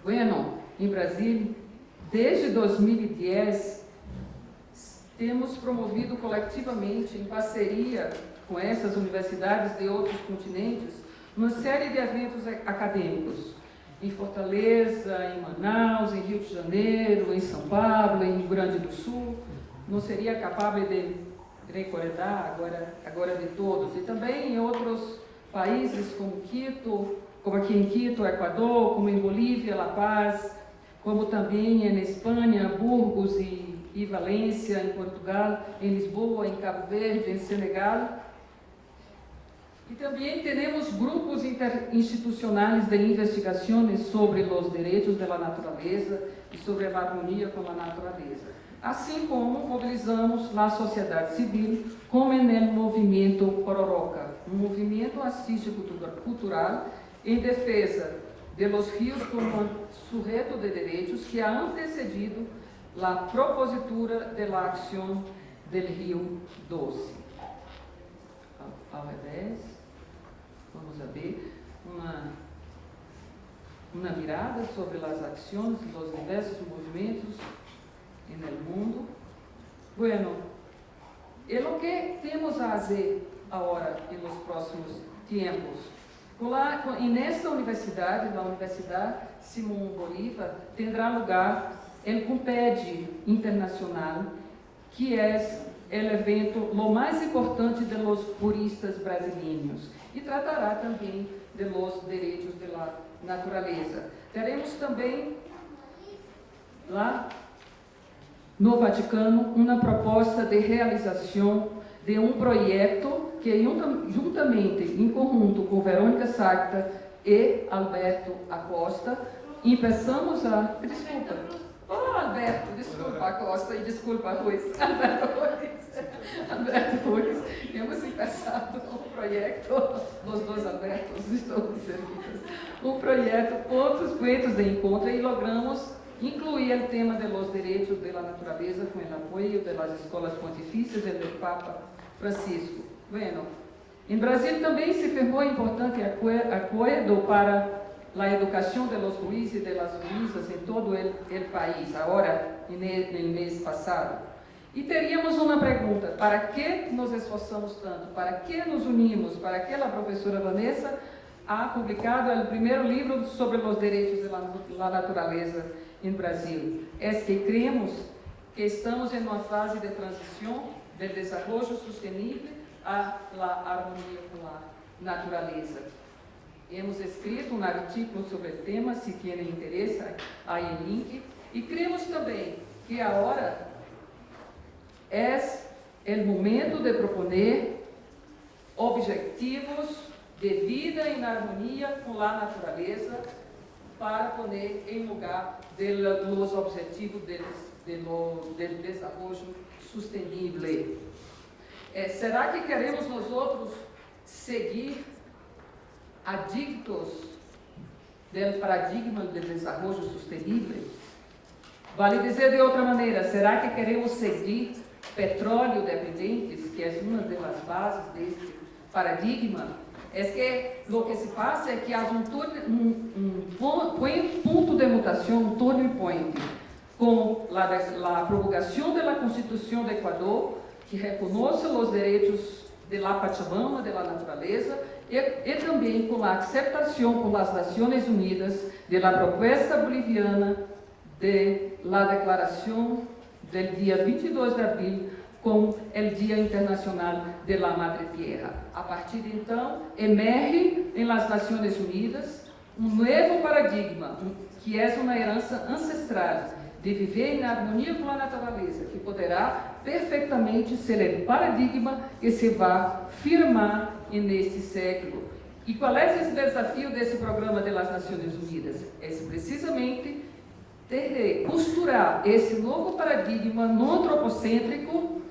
Bueno, em Brasil, desde 2010, temos promovido coletivamente, em parceria com essas universidades de outros continentes, uma série de eventos acadêmicos, em Fortaleza, em Manaus, em Rio de Janeiro, em São Paulo, em Rio Grande do Sul. Não seria capaz de recordar agora de todos. E também em outros países como Quito, como aqui em Quito, Equador, como em Bolívia, La Paz, como também em Espanha, Burgos e Valência, em Portugal, em Lisboa, em Cabo Verde, em Senegal. E também temos grupos interinstitucionais de investigações sobre os direitos da natureza e sobre a harmonia com a natureza. Assim como mobilizamos a sociedade civil, como no movimento Pororoca, um movimento artístico-cultural em defesa de los rios como sujeto de direitos que ha antecedido a propositura da ação del Rio Doce. Ao revés, vamos a ver uma mirada sobre as ações dos diversos movimentos no mundo. Bueno, é o que temos a fazer agora nos próximos tempos. Nesta universidade, a Universidade Simão Bolívar, terá lugar o CUMPED Internacional, que é o evento o mais importante dos juristas brasileiros e tratará também dos direitos da natureza. Teremos também lá no Vaticano uma proposta de realização de um projeto que juntamente, em conjunto com Verônica Sacta e Alberto Acosta, começamos a... Desculpa. Olá, Alberto. Desculpa, Acosta, e desculpa, Ruiz. Alberto Ruiz. Hemos começado um projeto, os dois Albertos, estou servidos, um projeto, pontos de encontro, e logramos incluir o tema dos direitos da natureza com o apoio das escolas pontifícias e do Papa Francisco. Bueno, em Brasil também se firmou importante acordo para a educação dos juízes e das juízas em todo o país, agora, no mês passado. E teríamos uma pergunta: para que nos esforçamos tanto? Para que nos unimos? Para que a professora Vanessa ha publicado o primeiro livro sobre os direitos da natureza em Brasil? É que cremos que estamos em uma fase de transição do desenvolvimento sustentável à harmonia com a natureza. Hemos escrito um artigo sobre o tema, se tiverem interesse, aí o link. E cremos também que agora é o momento de proponer objetivos de vida em harmonia com a natureza para pôr em lugar dos objetivos do desenvolvimento sustentável. Será que queremos nós outros seguir adictos do paradigma do desenvolvimento sustentável? Vale dizer de outra maneira, será que queremos seguir petróleo dependentes, que é uma das bases deste paradigma? É que o que se passa é que há um ponto de mutação, um turning point, com a promulgação da Constituição do Equador, que reconhece os direitos da Pachamama, da natureza, e também com a aceitação pelas Nações Unidas da proposta boliviana da declaração do dia 22 de abril como o Dia Internacional de la Madre Tierra. A partir de então, emerge em las Nações Unidas um novo paradigma, que é uma herança ancestral de viver em harmonia com a natureza, que poderá perfeitamente ser o paradigma que se vai firmar neste século. E qual é esse desafio desse programa das Nações Unidas? É precisamente costurar esse novo paradigma não antropocêntrico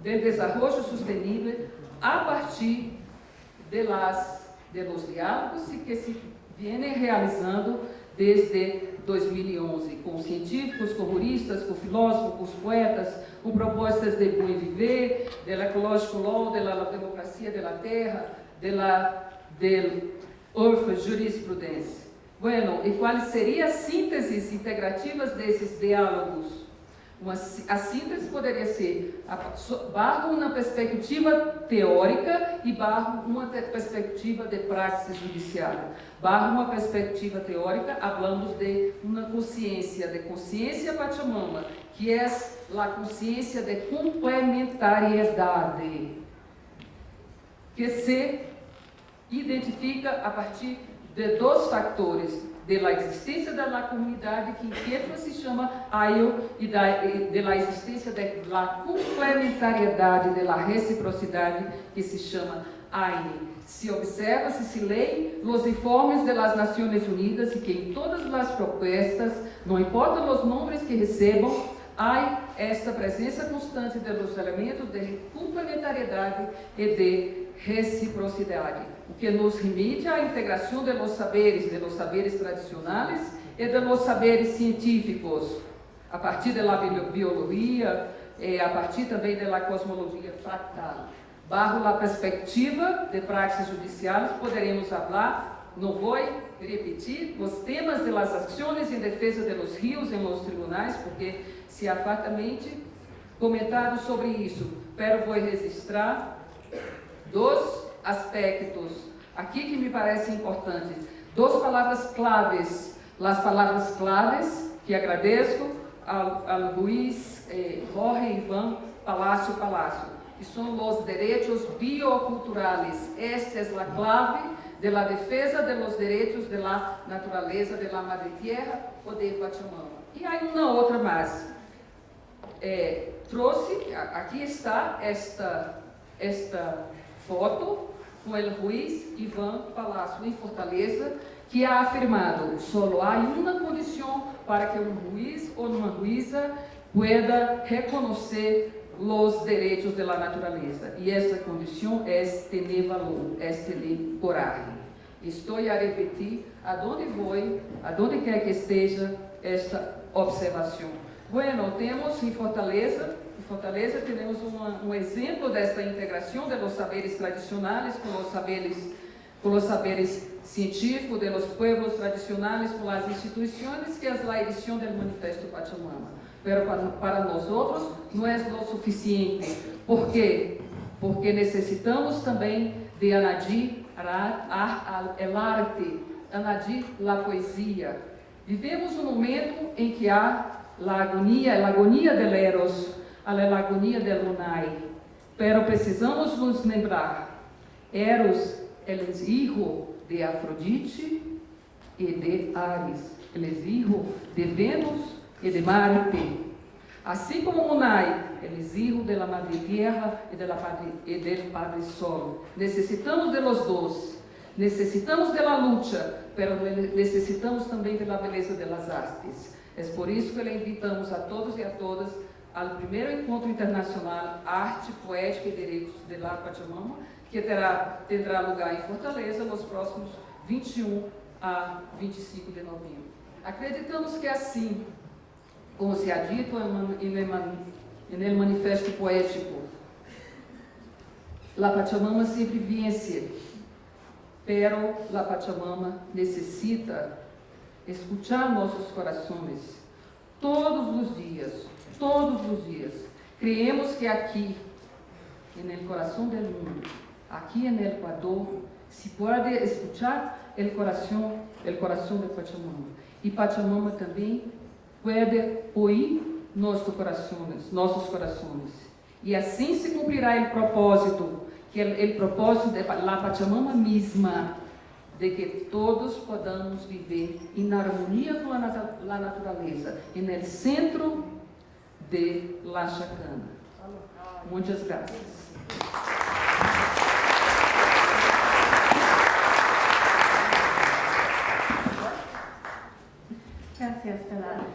do desenvolvimento sustentável a partir dos diálogos que se vêm realizando desde 2011, com científicos, com juristas, com filósofos, com poetas, com propostas de bom viver, do ecological law, da democracia da terra, do Earth Jurisprudência. Bueno, e quais seriam as sínteses integrativas desses diálogos? A síntese poderia ser barro uma perspectiva teórica e barro uma perspectiva de praxis judiciária. Barro uma perspectiva teórica, falamos de uma consciência Pachamama, que é a consciência de complementariedade, que se identifica a partir de dois fatores: da existência da comunidade, que em quechua se chama ayo, e da existência da complementariedade, da reciprocidade, que se chama aine. Se observa, se lê os informes das Nações Unidas, e que em todas as propostas, não importa os nomes que recebam, há esta presença constante dos elementos de complementariedade e de reciprocidade, o que nos remite à integração dos saberes tradicionais e dos saberes científicos, a partir da biologia, a partir também da cosmologia fractal. Bajo a perspectiva de praxis judiciais, poderemos falar, não vou repetir, os temas das ações em defesa dos rios em los tribunais, porque se há fartamente comentado sobre isso, pero vou registrar dois aspectos aqui que me parecem importantes, duas palavras claves, as palavras claves que agradeço ao Luiz Jorge Iván Palacio, que são os direitos bioculturales. Esta é a clave de la defesa de los direitos de la naturaleza, de la madre tierra ou de Pachamama. E há uma outra mais. Trouxe, aqui está esta foto com o Luiz Iván Palacio em Fortaleza, que ha afirmado: solo há uma condição para que um juiz ou uma juíza pueda reconhecer os direitos da natureza. E essa condição é ter valor, é ter coragem. Estou a repetir aonde vou, aonde quer que esteja esta observação. Bueno, temos em Fortaleza temos um exemplo desta integração de los saberes tradicionais com os saberes científicos de los pueblos tradicionais, com as instituições, que é a edição do Manifesto Pachamama. Pero para nós outros não é o suficiente. Por quê? Porque necessitamos também de añadir el arte, añadir a poesia. Vivemos um momento em que há a agonia del Eros, a agonia del Lunai. Pero precisamos nos lembrar, Eros é hijo de Afrodite e de Ares, ele é hijo de Vênus e de Marte. Assim como Munai, ele é hijo de la Madre Tierra e del Padre Sol. Necessitamos de los dois. Necessitamos de la lucha, pero necessitamos também de la beleza de las artes. É por isso que le invitamos a todos e a todas ao primeiro encontro internacional Arte, Poética e Direitos de la Pachamama, que terá lugar em Fortaleza nos próximos 21 a 25 de novembro. Acreditamos que assim, como se ha dito no Manifesto Poético, la Pachamama sempre vence, pero la Pachamama necessita escutar nossos corações todos os dias. Creemos que aqui, no coração do mundo, aqui no Equador, se pode escutar o coração de Pachamama. E Pachamama também pode ouvir nossos corações. E assim se cumprirá o propósito, que é o propósito da Pachamama mesma, de que todos podamos viver em harmonia com a natureza, no centro de La Chacana. Muitas graças. Gracias, Pilar.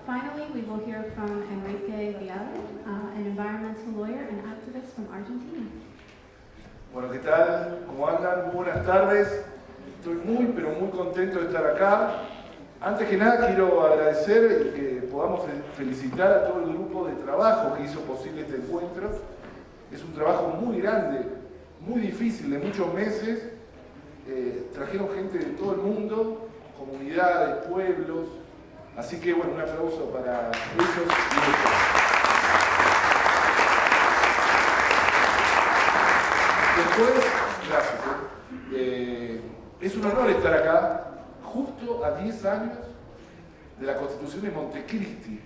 Finally, we will hear from Enrique Viale, an environmental lawyer and activist from Argentina. Bueno, ¿qué tal? ¿Cómo andan? Muy buenas tardes. Estoy muy, pero muy contento de estar acá. Antes que nada, quiero agradecer y que podamos felicitar a todo el grupo de trabajo que hizo posible este encuentro. Es un trabajo muy grande, muy difícil, de muchos meses. Trajeron gente de todo el mundo, comunidades, pueblos. Así que, bueno, un aplauso para ellos y ellos. Después, gracias. Es un honor estar acá, justo a 10 años de la Constitución de Montecristi,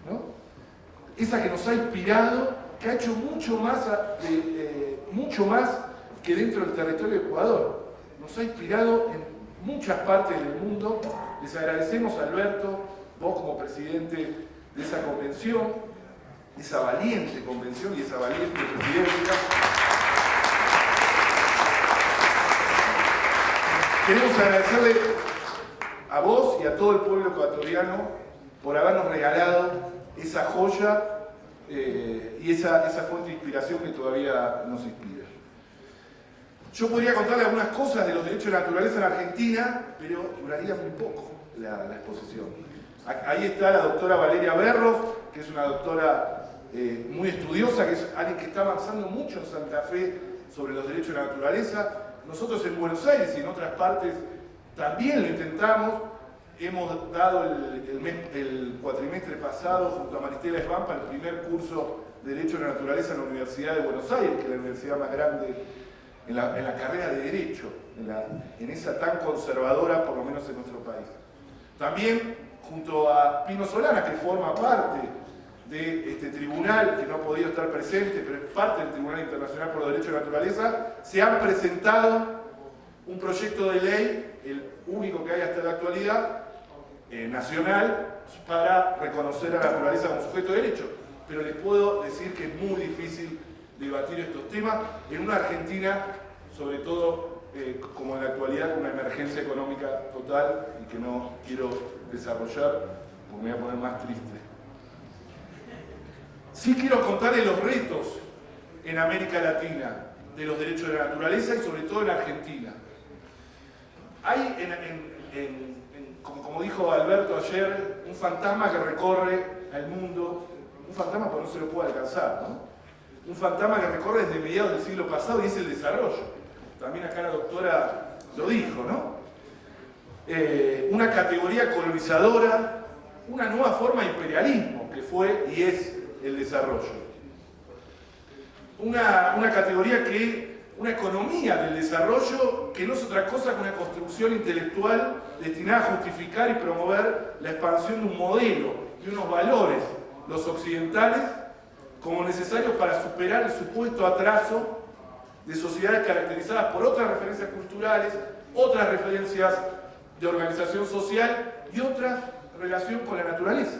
¿no? Esa que nos ha inspirado, que ha hecho mucho más que dentro del territorio de Ecuador. Nos ha inspirado en muchas partes del mundo. Les agradecemos a Alberto, vos como presidente de esa convención, esa valiente convención y esa valiente presidencia. Queremos agradecerle a vos y a todo el pueblo ecuatoriano por habernos regalado esa joya y esa fuente de inspiración que todavía nos inspira. Yo podría contarle algunas cosas de los derechos de la naturaleza en Argentina, pero duraría muy poco la exposición. Ahí está la doctora Valeria Berros, que es una doctora muy estudiosa, que es alguien que está avanzando mucho en Santa Fe sobre los derechos de la naturaleza. Nosotros en Buenos Aires y en otras partes también lo intentamos. Hemos dado el cuatrimestre pasado junto a Maristela Svampa el primer curso de Derecho de la Naturaleza en la Universidad de Buenos Aires, que es la universidad más grande en la carrera de Derecho, en esa tan conservadora, por lo menos en nuestro país. También junto a Pino Solana, que forma parte de este tribunal, que no ha podido estar presente, pero es parte del Tribunal Internacional por los Derechos de la Naturaleza, se han presentado un proyecto de ley, el único que hay hasta la actualidad, nacional, para reconocer a la naturaleza como sujeto de derecho. Pero les puedo decir que es muy difícil debatir estos temas en una Argentina, sobre todo como en la actualidad, con una emergencia económica total y que no quiero desarrollar porque me voy a poner más triste. Sí quiero contarles los retos en América Latina de los derechos de la naturaleza y sobre todo en Argentina. Hay, como dijo Alberto ayer, un fantasma que recorre al mundo, un fantasma porque no se lo puede alcanzar, ¿no? Un fantasma que recorre desde mediados del siglo pasado y es el desarrollo. También acá la doctora lo dijo, ¿no? Una categoría colonizadora, una nueva forma de imperialismo que fue y es el desarrollo. Una categoría una economía del desarrollo que no es otra cosa que una construcción intelectual destinada a justificar y promover la expansión de un modelo y unos valores, los occidentales, como necesarios para superar el supuesto atraso de sociedades caracterizadas por otras referencias culturales, otras referencias de organización social y otra relación con la naturaleza.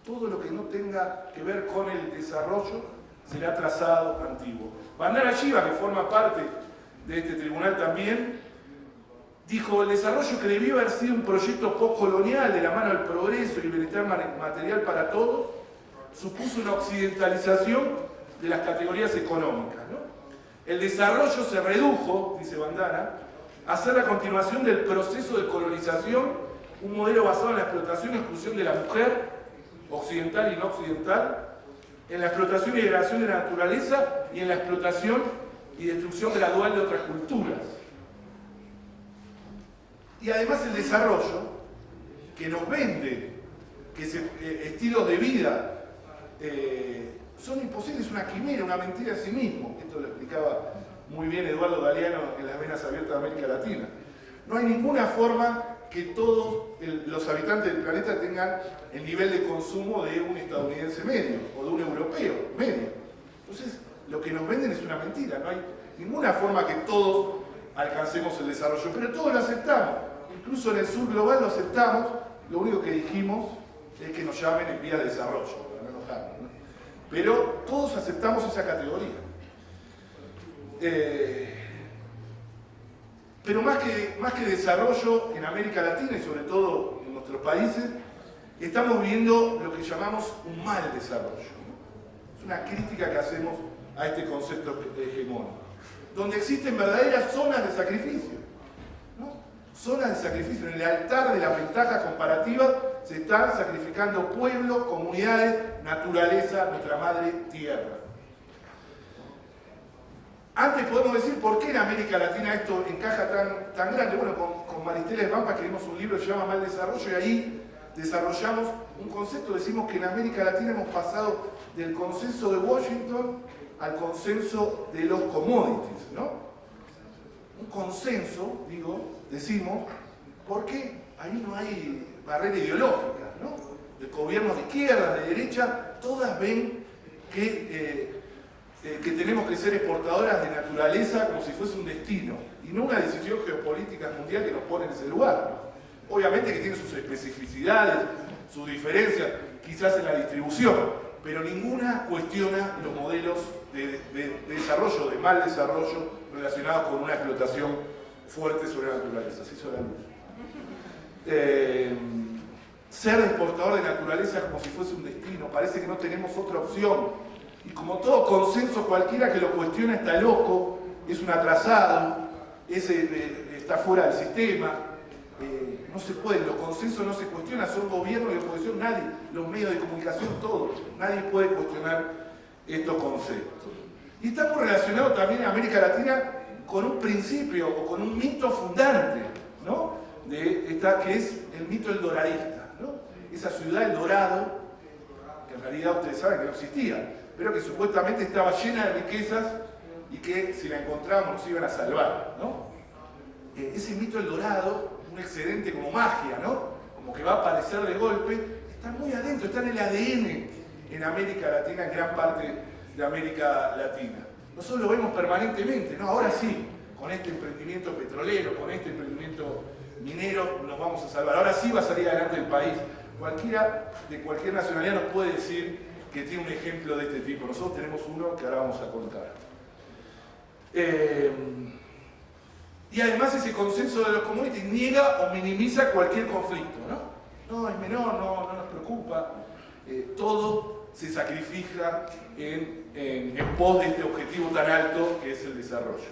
Todo lo que no tenga que ver con el desarrollo será trazado antiguo. Vandana Shiva, que forma parte de este tribunal también, dijo: el desarrollo, que debió haber sido un proyecto postcolonial de la mano del progreso y el bienestar material para todos, supuso una occidentalización de las categorías económicas, ¿no? El desarrollo se redujo, dice Vandana, a ser la continuación del proceso de colonización, un modelo basado en la explotación y exclusión de la mujer, occidental y no occidental, en la explotación y degradación de la naturaleza y en la explotación y destrucción gradual de otras culturas. Y además el desarrollo, que nos vende que estilos de vida son imposibles, es una quimera, una mentira en sí mismo. Esto lo explicaba muy bien Eduardo Galeano en Las Venas Abiertas de América Latina. No hay ninguna forma que todos los habitantes del planeta tengan el nivel de consumo de un estadounidense medio o de un europeo medio. Entonces, lo que nos venden es una mentira. No hay ninguna forma que todos alcancemos el desarrollo, pero todos lo aceptamos. Incluso en el sur global lo aceptamos. Lo único que dijimos es que nos llamen en vía de desarrollo, para no enojarnos, ¿no? Pero todos aceptamos esa categoría. Pero más que desarrollo en América Latina y sobre todo en nuestros países, estamos viendo lo que llamamos un mal desarrollo, ¿no? Es una crítica que hacemos a este concepto hegemónico, donde existen verdaderas zonas de sacrificio, ¿no? Zonas de sacrificio. En el altar de la ventaja comparativa se están sacrificando pueblos, comunidades, naturaleza, nuestra madre tierra. Antes podemos decir por qué en América Latina esto encaja tan grande. Bueno, con Maristela Svampa escribimos un libro que se llama Mal Desarrollo y ahí desarrollamos un concepto. Decimos que en América Latina hemos pasado del consenso de Washington al consenso de los commodities, ¿no? Un consenso, decimos, porque ahí no hay barrera ideológica, ¿no? De gobiernos de izquierda, de derecha, todas ven que tenemos que ser exportadoras de naturaleza como si fuese un destino y no una decisión geopolítica mundial que nos pone en ese lugar, ¿no? Obviamente que tiene sus especificidades, sus diferencias, quizás en la distribución, pero ninguna cuestiona los modelos de desarrollo, de mal desarrollo, relacionados con una explotación fuerte sobre la naturaleza. Se hizo la luz. Ser exportador de naturaleza como si fuese un destino, parece que no tenemos otra opción. Y como todo consenso, cualquiera que lo cuestiona está loco, es un atrasado, está fuera del sistema. No se puede, los consensos no se cuestionan, son gobierno y oposición, nadie, los medios de comunicación, todos, nadie puede cuestionar estos conceptos. Y estamos relacionados también en América Latina con un principio o con un mito fundante, ¿no? Que es el mito del doradista, ¿no? Esa ciudad, El Dorado, que en realidad ustedes saben que no existía, pero que supuestamente estaba llena de riquezas y que si la encontrábamos nos iban a salvar, ¿no? Ese mito del Dorado, un excedente como magia, ¿no? Como que va a aparecer de golpe, está muy adentro, está en el ADN en América Latina, en gran parte de América Latina. Nosotros lo vemos permanentemente, ¿no? Ahora sí, con este emprendimiento petrolero, con este emprendimiento minero, nos vamos a salvar. Ahora sí va a salir adelante el país. Cualquiera de cualquier nacionalidad nos puede decir que tiene un ejemplo de este tipo. Nosotros tenemos uno que ahora vamos a contar. Y además ese consenso de los communities niega o minimiza cualquier conflicto, ¿no? No, es menor, no nos preocupa. Todo se sacrifica en pos de este objetivo tan alto que es el desarrollo.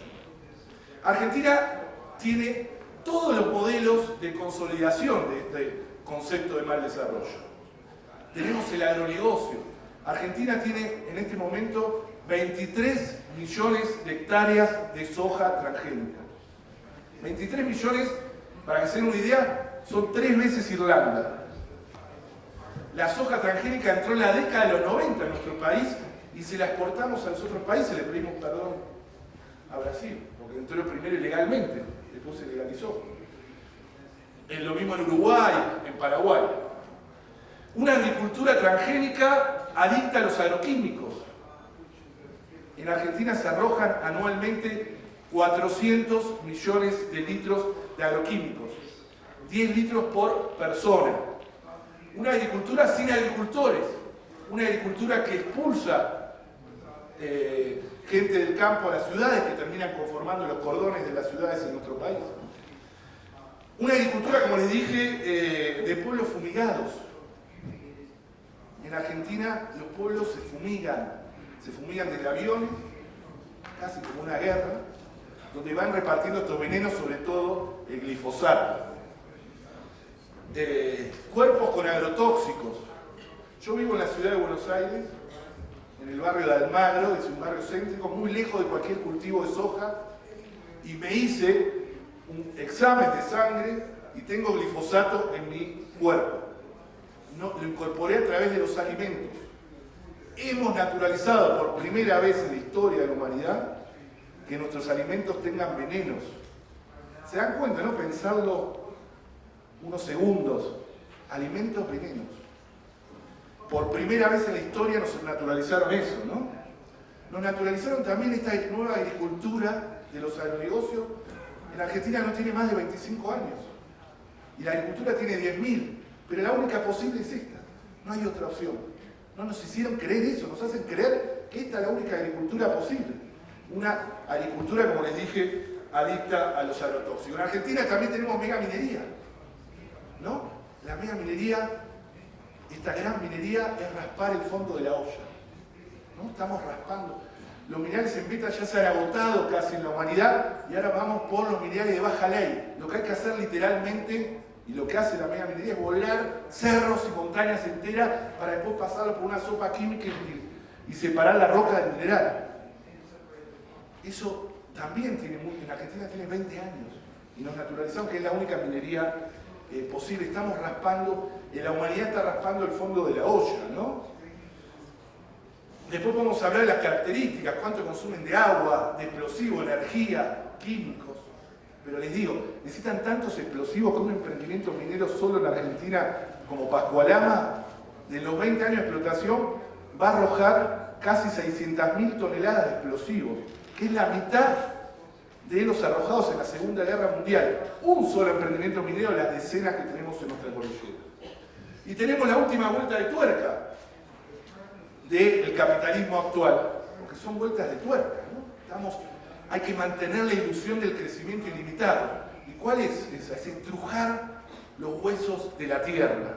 Argentina tiene todos los modelos de consolidación de este concepto de mal desarrollo. Tenemos el agronegocio. Argentina tiene en este momento 23 millones de hectáreas de soja transgénica. 23 millones, para que se den una idea, son 3 veces Irlanda. La soja transgénica entró en la década de los 90 en nuestro país y se la exportamos a los otros países, le pedimos perdón a Brasil, porque entró primero ilegalmente, después se legalizó. Es lo mismo en Uruguay, en Paraguay. Una agricultura transgénica adicta a los agroquímicos. En Argentina se arrojan anualmente 400 millones de litros de agroquímicos, 10 litros por persona. Una agricultura sin agricultores, una agricultura que expulsa gente del campo a las ciudades, que terminan conformando los cordones de las ciudades en nuestro país. Una agricultura, como les dije, de pueblos fumigados. En Argentina los pueblos se fumigan desde aviones, casi como una guerra, donde van repartiendo estos venenos, sobre todo el glifosato. Cuerpos con agrotóxicos. Yo vivo en la ciudad de Buenos Aires, en el barrio de Almagro, es un barrio céntrico, muy lejos de cualquier cultivo de soja, y me hice un examen de sangre y tengo glifosato en mi cuerpo. No, lo incorporé a través de los alimentos. Hemos naturalizado por primera vez en la historia de la humanidad que nuestros alimentos tengan venenos. ¿Se dan cuenta, no? Pensarlo unos segundos. Alimentos venenos. Por primera vez en la historia nos naturalizaron eso, ¿no? Nos naturalizaron también esta nueva agricultura de los agronegocios. En Argentina no tiene más de 25 años. Y la agricultura tiene 10.000. Pero la única posible es esta. No hay otra opción. No nos hicieron creer eso. Nos hacen creer que esta es la única agricultura posible. Una agricultura, como les dije, adicta a los agrotóxicos. En Argentina también tenemos megaminería, ¿no? La megaminería, esta gran minería, es raspar el fondo de la olla, ¿no? Estamos raspando. Los minerales en beta ya se han agotado casi en la humanidad y ahora vamos por los minerales de baja ley. Lo que hay que hacer literalmente, y lo que hace la megaminería, es volar cerros y montañas enteras para después pasarlo por una sopa química y separar la roca del mineral. Eso también en Argentina tiene 20 años y nos naturalizamos que es la única minería posible. Estamos raspando, la humanidad está raspando el fondo de la olla, ¿no? Después podemos hablar de las características, cuánto consumen de agua, de explosivos, energía, químicos. Pero les digo, necesitan tantos explosivos que un emprendimiento minero solo en Argentina como Pascualama, de los 20 años de explotación, va a arrojar casi 600.000 toneladas de explosivos, que es la mitad de los arrojados en la Segunda Guerra Mundial. Un solo emprendimiento minero, las decenas que tenemos en nuestra cordillera. Y tenemos la última vuelta de tuerca del capitalismo actual, porque son vueltas de tuerca, ¿no? Hay que mantener la ilusión del crecimiento ilimitado. ¿Y cuál es esa? Es estrujar los huesos de la tierra.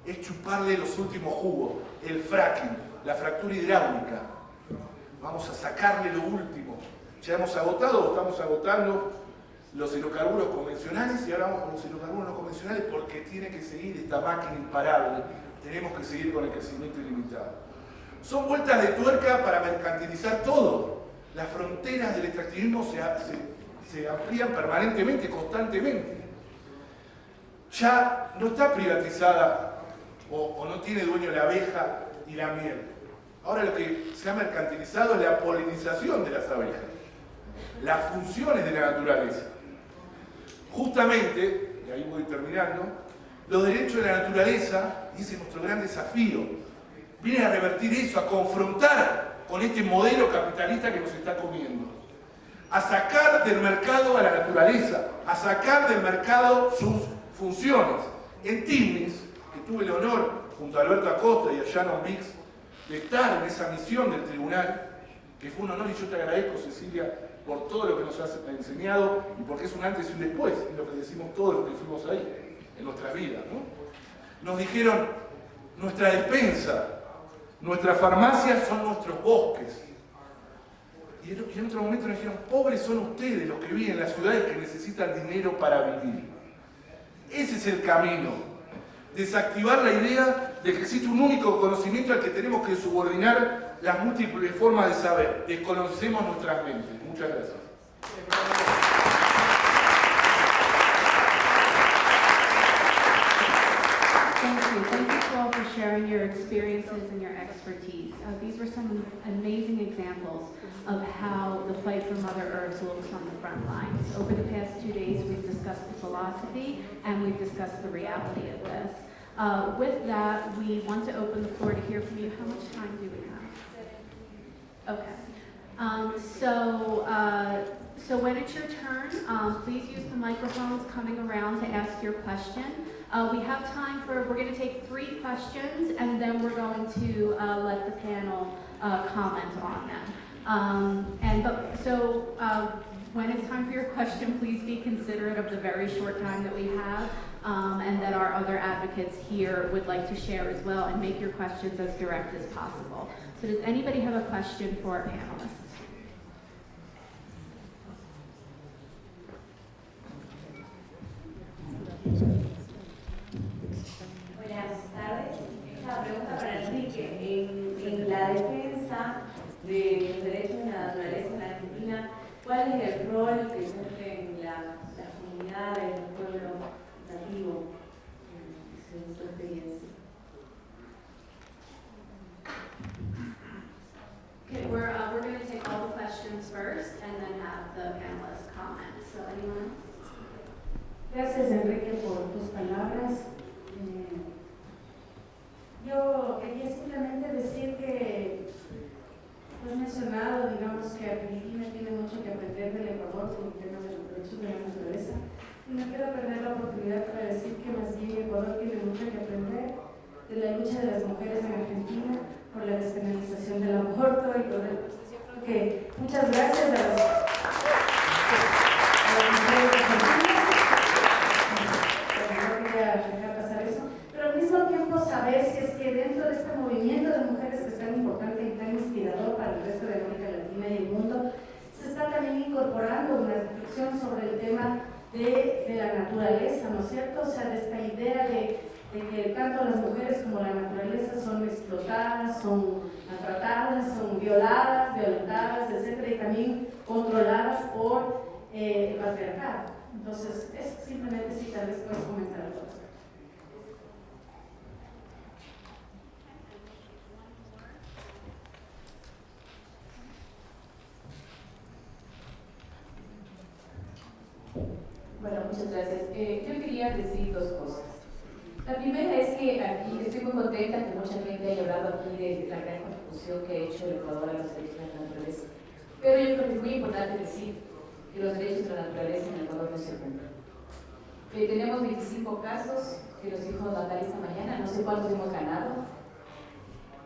Es chuparle los últimos jugos, el fracking, la fractura hidráulica. Vamos a sacarle lo último. Ya hemos agotado o estamos agotando los hidrocarburos convencionales y ahora vamos con los hidrocarburos no convencionales porque tiene que seguir esta máquina imparable. Tenemos que seguir con el crecimiento ilimitado. Son vueltas de tuerca para mercantilizar todo. Las fronteras del extractivismo se amplían permanentemente, constantemente. Ya no está privatizada o no tiene dueño la abeja y la miel. Ahora lo que se ha mercantilizado es la polinización de las abejas, las funciones de la naturaleza. Justamente, y ahí voy terminando, los derechos de la naturaleza, y ese es nuestro gran desafío, viene a revertir eso, a confrontar con este modelo capitalista que nos está comiendo, a sacar del mercado a la naturaleza, a sacar del mercado sus funciones. En Tignis, que tuve el honor, junto a Alberto Acosta y a Shannon Biggs, de estar en esa misión del tribunal, que fue un honor y yo te agradezco, Cecilia, por todo lo que nos has enseñado y porque es un antes y un después, es lo que decimos todos los que fuimos ahí, en nuestras vidas, ¿no? Nos dijeron, nuestra despensa, nuestras farmacias son nuestros bosques. Y en otro momento nos dijeron, pobres son ustedes los que viven en las ciudades que necesitan dinero para vivir. Ese es el camino. Desactivar la idea de que existe un único conocimiento al que tenemos que subordinar las múltiples formas de saber. Desconocemos nuestras mentes. Muchas gracias. Thank you all for sharing your experiences and your expertise. These were some amazing examples of how the fight for Mother Earth looks on the front lines. Over the past 2 days, we've discussed the philosophy and we've discussed the reality of this. With that, we want to open the floor to hear from you. How much time do we have? Okay. So when it's your turn, please use the microphones coming around to ask your question. We have time for, we're going to take 3 questions and then we're going to let the panel comment on them. When it's time for your question, please be considerate of the very short time that we have and that our other advocates here would like to share as well, and make your questions as direct as possible. So does anybody have a question for our panelists? Buenas tardes. Esta pregunta para Enrique. En la defensa de los derechos de la naturaleza en Argentina, ¿cuál es el rol que cumplen las comunidades, el pueblo nativo, según su experiencia? Okay, we're going to take all the questions first and then have the panelists comment. So anyone? Gracias, Enrique, por tus palabras. Yo quería simplemente decir que tú has mencionado, digamos, que Argentina tiene mucho que aprender del Ecuador con el tema de los derechos de la naturaleza. Y no quiero perder la oportunidad para decir que más bien Ecuador tiene mucho que aprender de la lucha de las mujeres en Argentina por la despenalización del aborto y todo el proceso. Yo creo que muchas gracias a las mujeres argentinas. No quería dejar pasar eso, pero al mismo tiempo saber si es que dentro de este movimiento de mujeres que es tan importante y tan inspirador para el resto de América Latina y el mundo, se está también incorporando una reflexión sobre el tema de la naturaleza, ¿no es cierto? O sea, de esta idea de que tanto las mujeres como la naturaleza son explotadas, son maltratadas, son violadas, violentadas, etcétera, y también controladas por el patriarcado. Entonces, es simplemente si tal vez puedes comentar algo. Bueno, muchas gracias. Yo quería decir 2 cosas. La primera es que aquí estoy muy contenta que mucha gente haya hablado aquí de la gran contribución que ha hecho el Ecuador a los derechos de la naturaleza. Pero yo creo que es muy importante decir que los derechos de la naturaleza en el Ecuador no se cumplen. Tenemos 25 casos que los hijos notar esta mañana, no sé cuántos hemos ganado,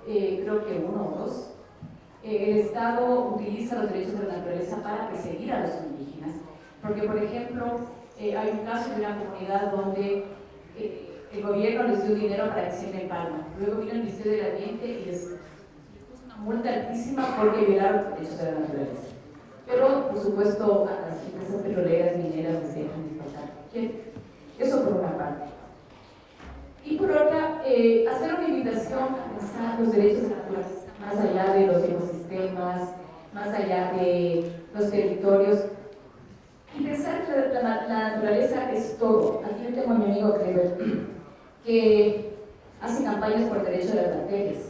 creo que 1 o 2. El Estado utiliza los derechos de la naturaleza para perseguir a los indígenas, porque por ejemplo hay un caso de una comunidad donde el gobierno les dio dinero para que siembren palma, luego vino el Ministerio del Ambiente y les puso una multa altísima porque violaron los derechos de la naturaleza. pero por supuesto a las empresas petroleras, mineras les dejan de faltar. ¿Bien? Eso por una parte. Y por otra, hacer una invitación a pensar los derechos de la naturaleza más allá de los ecosistemas, más allá de los territorios, y pensar que la naturaleza es todo. Aquí yo tengo a mi amigo Kleber, que hace campañas por derecho de las bacterias.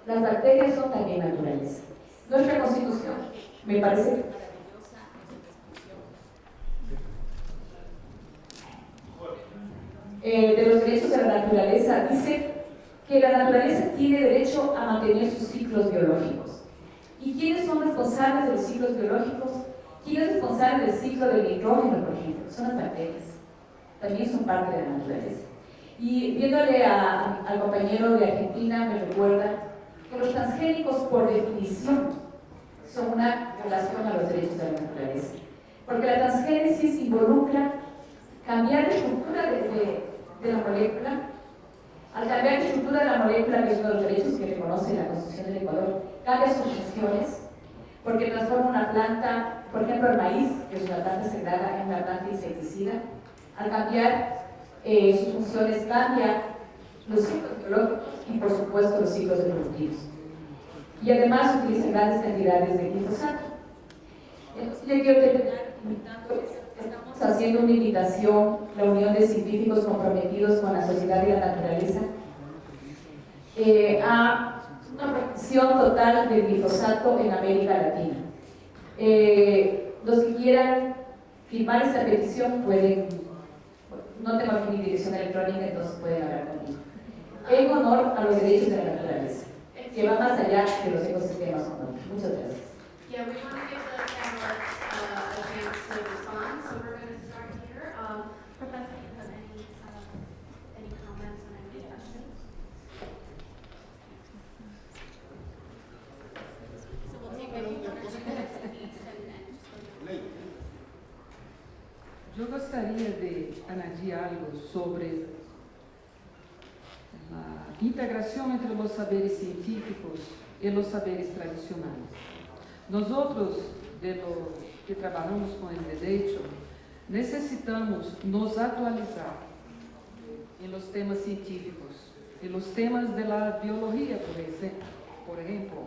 Las bacterias son también naturaleza. Nuestra Constitución, me parece de los derechos de la naturaleza, dice que la naturaleza tiene derecho a mantener sus ciclos biológicos. ¿Y quiénes son responsables de los ciclos biológicos? ¿Quién es responsable del ciclo del nitrógeno, por ejemplo? Son las bacterias. También son parte de la naturaleza. Y viéndole al compañero de Argentina, me recuerda que los transgénicos, por definición, son una violación a los derechos de la naturaleza. Porque la transgénesis involucra cambiar la estructura de la molécula. Al cambiar la estructura de la molécula, que es uno de los derechos que reconoce la Constitución del Ecuador, cambia sus funciones, porque transforma una planta, por ejemplo el maíz, que es una planta sagrada, en una planta insecticida. Al cambiar sus funciones, cambia los ciclos biológicos y por supuesto los ciclos evolutivos. Y además utiliza grandes cantidades de glifosato. Entonces yo quiero terminar invitándoles, estamos haciendo una invitación, la unión de científicos comprometidos con la sociedad y la naturaleza, a una prohibición total del glifosato en América Latina. Los que quieran firmar esta petición pueden, no tengo aquí mi dirección electrónica, entonces pueden hablar conmigo, en honor a los derechos de la naturaleza, que va más allá de los ecosistemas humanos. Muchas gracias. Yeah, we want to give the panelists a chance to respond, so we're going to start here. Professor, do you have any comments on any questions? So we'll take maybe 1 or 2 minutes apiece and Yo gostaria de añadir algo sobre la integración entre los saberes científicos y los saberes tradicionales. Nosotros, de los que trabajamos con el derecho, necesitamos nos actualizar en los temas científicos, en los temas de la biología, por ejemplo.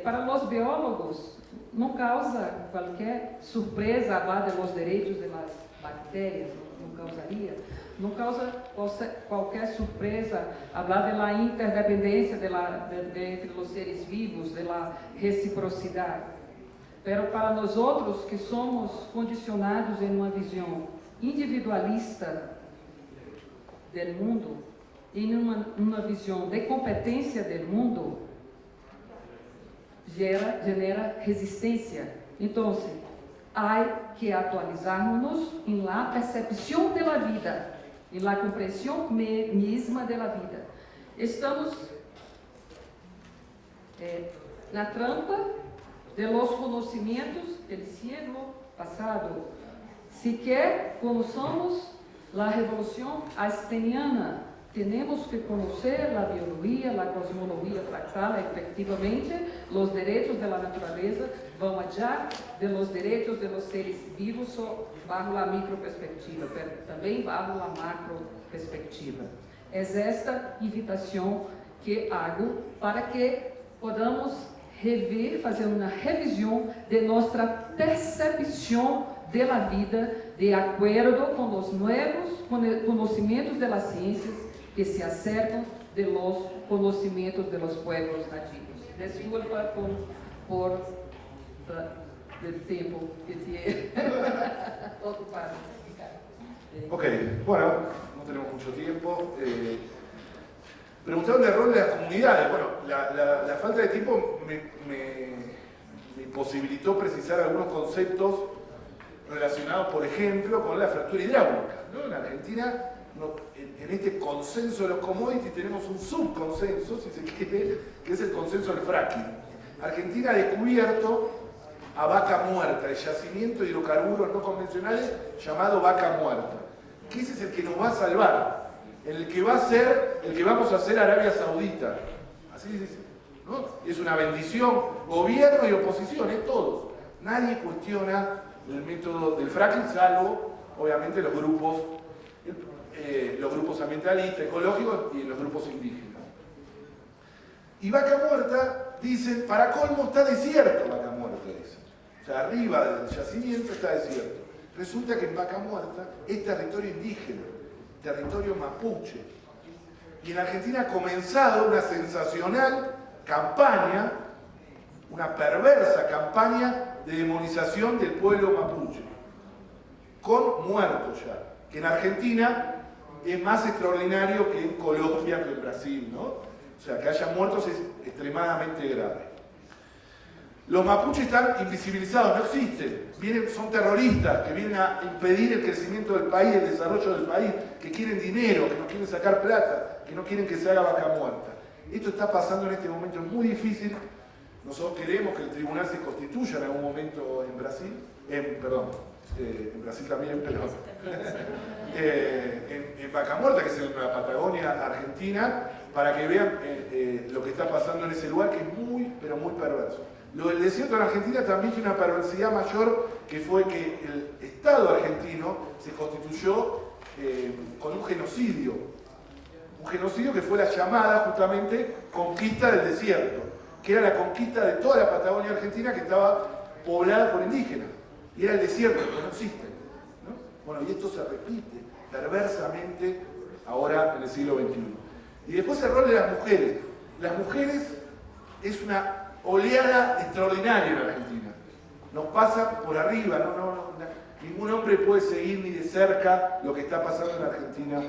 Para los biólogos, não causa qualquer surpresa hablar de los derechos de las bacterias, não causa qualquer surpresa hablar de la interdependencia entre los seres vivos, de la reciprocidade. Pero para nós outros que somos condicionados em uma visão individualista do mundo, em uma visão de competência do mundo, genera resistência. Então, há que atualizarmos-nos em la percepção da vida, em la compreensão mesma da vida. Estamos na trampa de los conhecimentos do século passado. Se quer conheçamos a revolução einsteiniana, temos que conhecer a biologia, a cosmologia fractal. Efectivamente, os direitos da natureza vão allá de los direitos de los seres vivos, bajo a microperspectiva, mas também bajo a macroperspectiva. É esta invitação que hago para que podamos rever, fazer uma revisão de nossa percepção da vida, de acordo com os novos conhecimentos das ciências que se acercam de los conhecimentos de los pueblos nativos. Desculpa por el tiempo que tiene ocupado. Ok, bueno, no tenemos mucho tiempo. Preguntaron del rol de las comunidades. Bueno, la falta de tiempo me posibilitó precisar algunos conceptos relacionados, por ejemplo, con la fractura hidráulica, ¿no? En Argentina, en este consenso de los commodities tenemos un subconsenso, si se quiere, que es el consenso del fracking. Argentina ha descubierto a Vaca Muerta, el yacimiento de hidrocarburos no convencionales llamado Vaca Muerta, que ese es el que nos va a salvar, el que vamos a hacer Arabia Saudita. Así dice, ¿no? Es una bendición, gobierno y oposición, todos. Nadie cuestiona el método del fracking, salvo, obviamente, los grupos ambientalistas, ecológicos y los grupos indígenas. Y Vaca Muerta, dicen, para colmo está desierto Vaca Muerta, dicen. O sea, arriba del yacimiento está desierto. Resulta que en Vaca Muerta es territorio indígena, territorio mapuche. Y en Argentina ha comenzado una sensacional campaña, una perversa campaña de demonización del pueblo mapuche, con muertos ya, que en Argentina es más extraordinario que en Colombia, que en Brasil, ¿no? O sea, que haya muertos es extremadamente grave. Los mapuches están invisibilizados, no existen. Son terroristas que vienen a impedir el crecimiento del país, el desarrollo del país, que quieren dinero, que no quieren sacar plata, que no quieren que se haga Vaca Muerta. Esto está pasando en este momento, es muy difícil. Nosotros queremos que el tribunal se constituya en algún momento en Brasil, en Brasil también, pero en Vaca Muerta, que es en la Patagonia Argentina, para que vean lo que está pasando en ese lugar, que es muy, pero muy perverso. Lo del desierto en Argentina también tiene una perversidad mayor, que fue que el Estado argentino se constituyó con un genocidio que fue la llamada justamente conquista del desierto, que era la conquista de toda la Patagonia Argentina, que estaba poblada por indígenas, y era el desierto, que no existe, ¿no? Bueno, y esto se repite perversamente ahora en el siglo XXI. Y después el rol de las mujeres. Las mujeres es una oleada extraordinaria en Argentina. Nos pasa por arriba, ningún hombre puede seguir ni de cerca lo que está pasando en Argentina.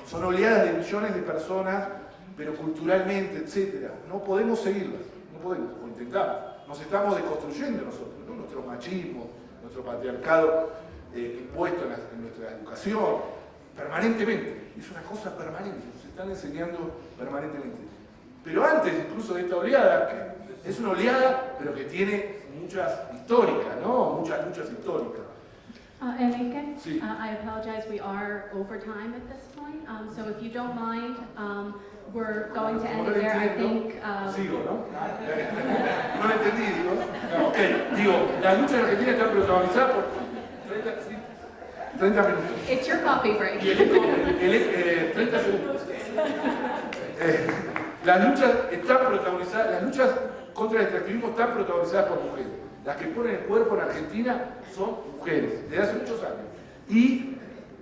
Son oleadas de millones de personas, pero culturalmente, etc. No podemos seguirlas, no podemos, o intentamos. Nos estamos deconstruyendo nosotros, ¿no? Nuestro machismo, nuestro patriarcado impuesto en nuestra educación, permanentemente. Es una cosa permanente, nos están enseñando permanentemente. Pero antes incluso de esta oleada, que es una oleada, pero que tiene muchas históricas, ¿no? Muchas luchas históricas. Enrique, Sí. I apologize, we are over time at this point, so if you don't mind, we're going to end it there. I think... Sigo, ¿no? No lo entendí, digo. No, ok, digo, las luchas en Argentina están protagonizadas por 30 minutos. It's your coffee break. Y el 30 segundos. Las luchas están protagonizadas, las luchas contra el extractivismo están protagonizadas por mujeres. Las que ponen el cuerpo en Argentina son mujeres, desde hace muchos años. Y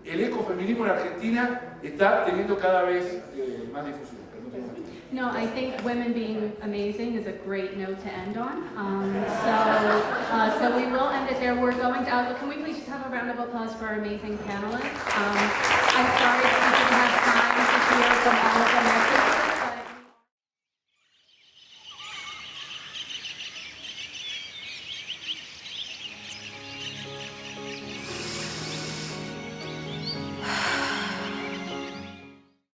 el ecofeminismo en Argentina está teniendo cada vez más difusión. No, I think women being amazing is a great note to end on. So we will end it there. We're going to, can we please just have a round of applause for our amazing panelists? I'm sorry that we didn't have time to hear from all of them.